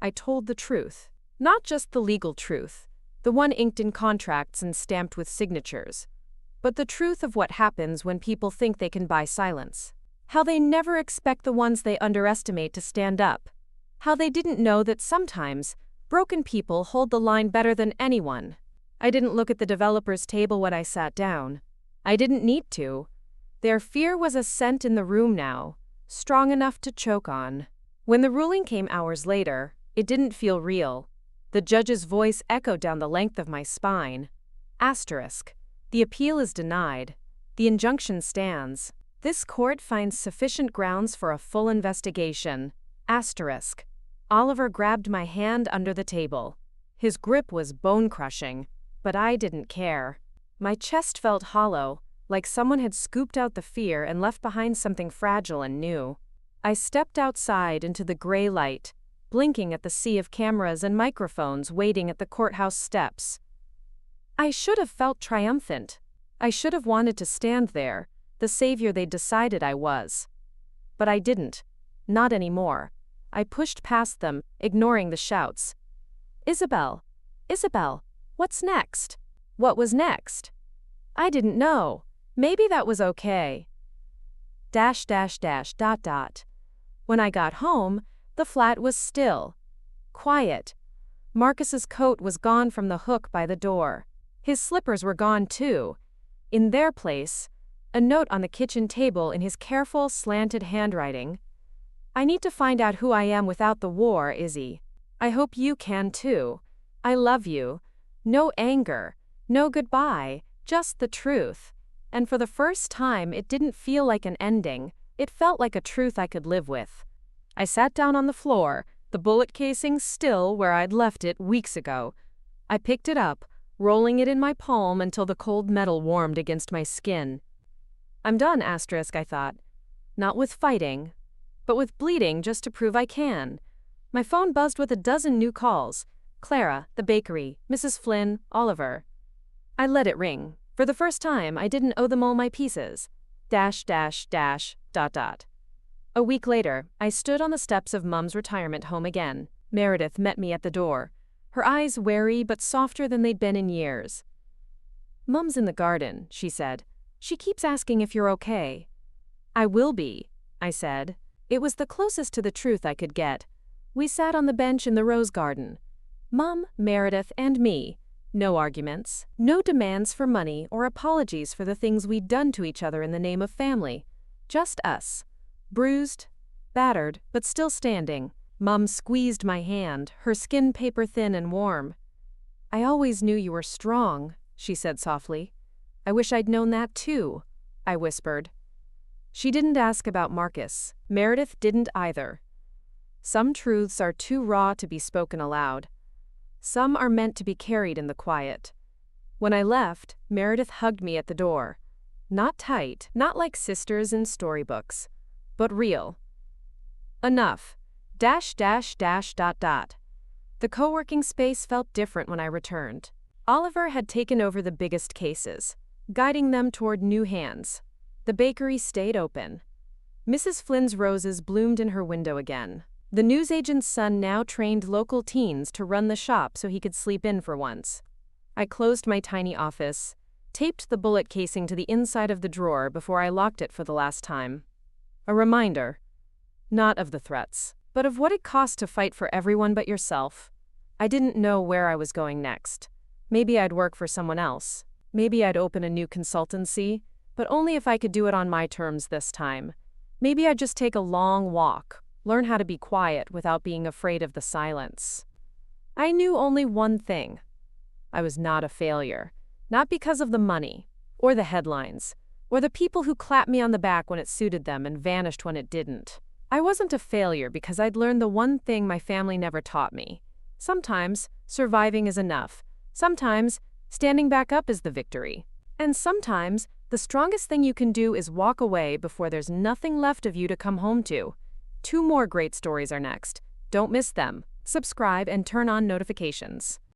S1: I told the truth. Not just the legal truth, the one inked in contracts and stamped with signatures, but the truth of what happens when people think they can buy silence. How they never expect the ones they underestimate to stand up. How they didn't know that sometimes broken people hold the line better than anyone. I didn't look at the developer's table when I sat down. I didn't need to. Their fear was a scent in the room now, strong enough to choke on. When the ruling came hours later, it didn't feel real. The judge's voice echoed down the length of my spine. Asterisk. The appeal is denied. The injunction stands. This court finds sufficient grounds for a full investigation. Asterisk. Oliver grabbed my hand under the table. His grip was bone-crushing, but I didn't care. My chest felt hollow, like someone had scooped out the fear and left behind something fragile and new. I stepped outside into the gray light, blinking at the sea of cameras and microphones waiting at the courthouse steps. I should have felt triumphant. I should have wanted to stand there, the savior they'd decided I was. But I didn't. Not anymore. I pushed past them, ignoring the shouts. "Isabel! Isabel! What's next?" What was next? I didn't know. Maybe that was okay. ... When I got home, the flat was still. Quiet. Marcus's coat was gone from the hook by the door. His slippers were gone too. In their place, a note on the kitchen table in his careful, slanted handwriting. "I need to find out who I am without the war, Izzy. I hope you can too. I love you. No anger. No goodbye. Just the truth." And for the first time, it didn't feel like an ending. It felt like a truth I could live with. I sat down on the floor, the bullet casing still where I'd left it weeks ago. I picked it up, rolling it in my palm until the cold metal warmed against my skin. I'm done, asterisk, I thought. Not with fighting, but with bleeding just to prove I can. My phone buzzed with a dozen new calls. Clara, the bakery, Mrs. Flynn, Oliver. I let it ring. For the first time, I didn't owe them all my pieces. ... A week later, I stood on the steps of Mum's retirement home again. Meredith met me at the door, her eyes wary but softer than they'd been in years. "Mum's in the garden," she said. "She keeps asking if you're okay." "I will be," I said. It was the closest to the truth I could get. We sat on the bench in the rose garden. Mum, Meredith, and me. No arguments, no demands for money or apologies for the things we'd done to each other in the name of family. Just us. Bruised, battered, but still standing. Mum squeezed my hand, her skin paper thin and warm. "I always knew you were strong," she said softly. "I wish I'd known that too," I whispered. She didn't ask about Marcus. Meredith didn't either. Some truths are too raw to be spoken aloud. Some are meant to be carried in the quiet. When I left, Meredith hugged me at the door. Not tight, not like sisters in storybooks, but real. "Enough. .. The co-working space felt different when I returned. Oliver had taken over the biggest cases, guiding them toward new hands. The bakery stayed open. Mrs. Flynn's roses bloomed in her window again. The newsagent's son now trained local teens to run the shop so he could sleep in for once. I closed my tiny office, taped the bullet casing to the inside of the drawer before I locked it for the last time. A reminder, not of the threats, but of what it cost to fight for everyone but yourself. I didn't know where I was going next. Maybe I'd work for someone else. Maybe I'd open a new consultancy, but only if I could do it on my terms this time. Maybe I'd just take a long walk, learn how to be quiet without being afraid of the silence. I knew only one thing. I was not a failure. Not because of the money, or the headlines, or the people who clapped me on the back when it suited them and vanished when it didn't. I wasn't a failure because I'd learned the one thing my family never taught me. Sometimes, surviving is enough. Sometimes, standing back up is the victory. And sometimes, the strongest thing you can do is walk away before there's nothing left of you to come home to. 2 more great stories are next. Don't miss them. Subscribe and turn on notifications.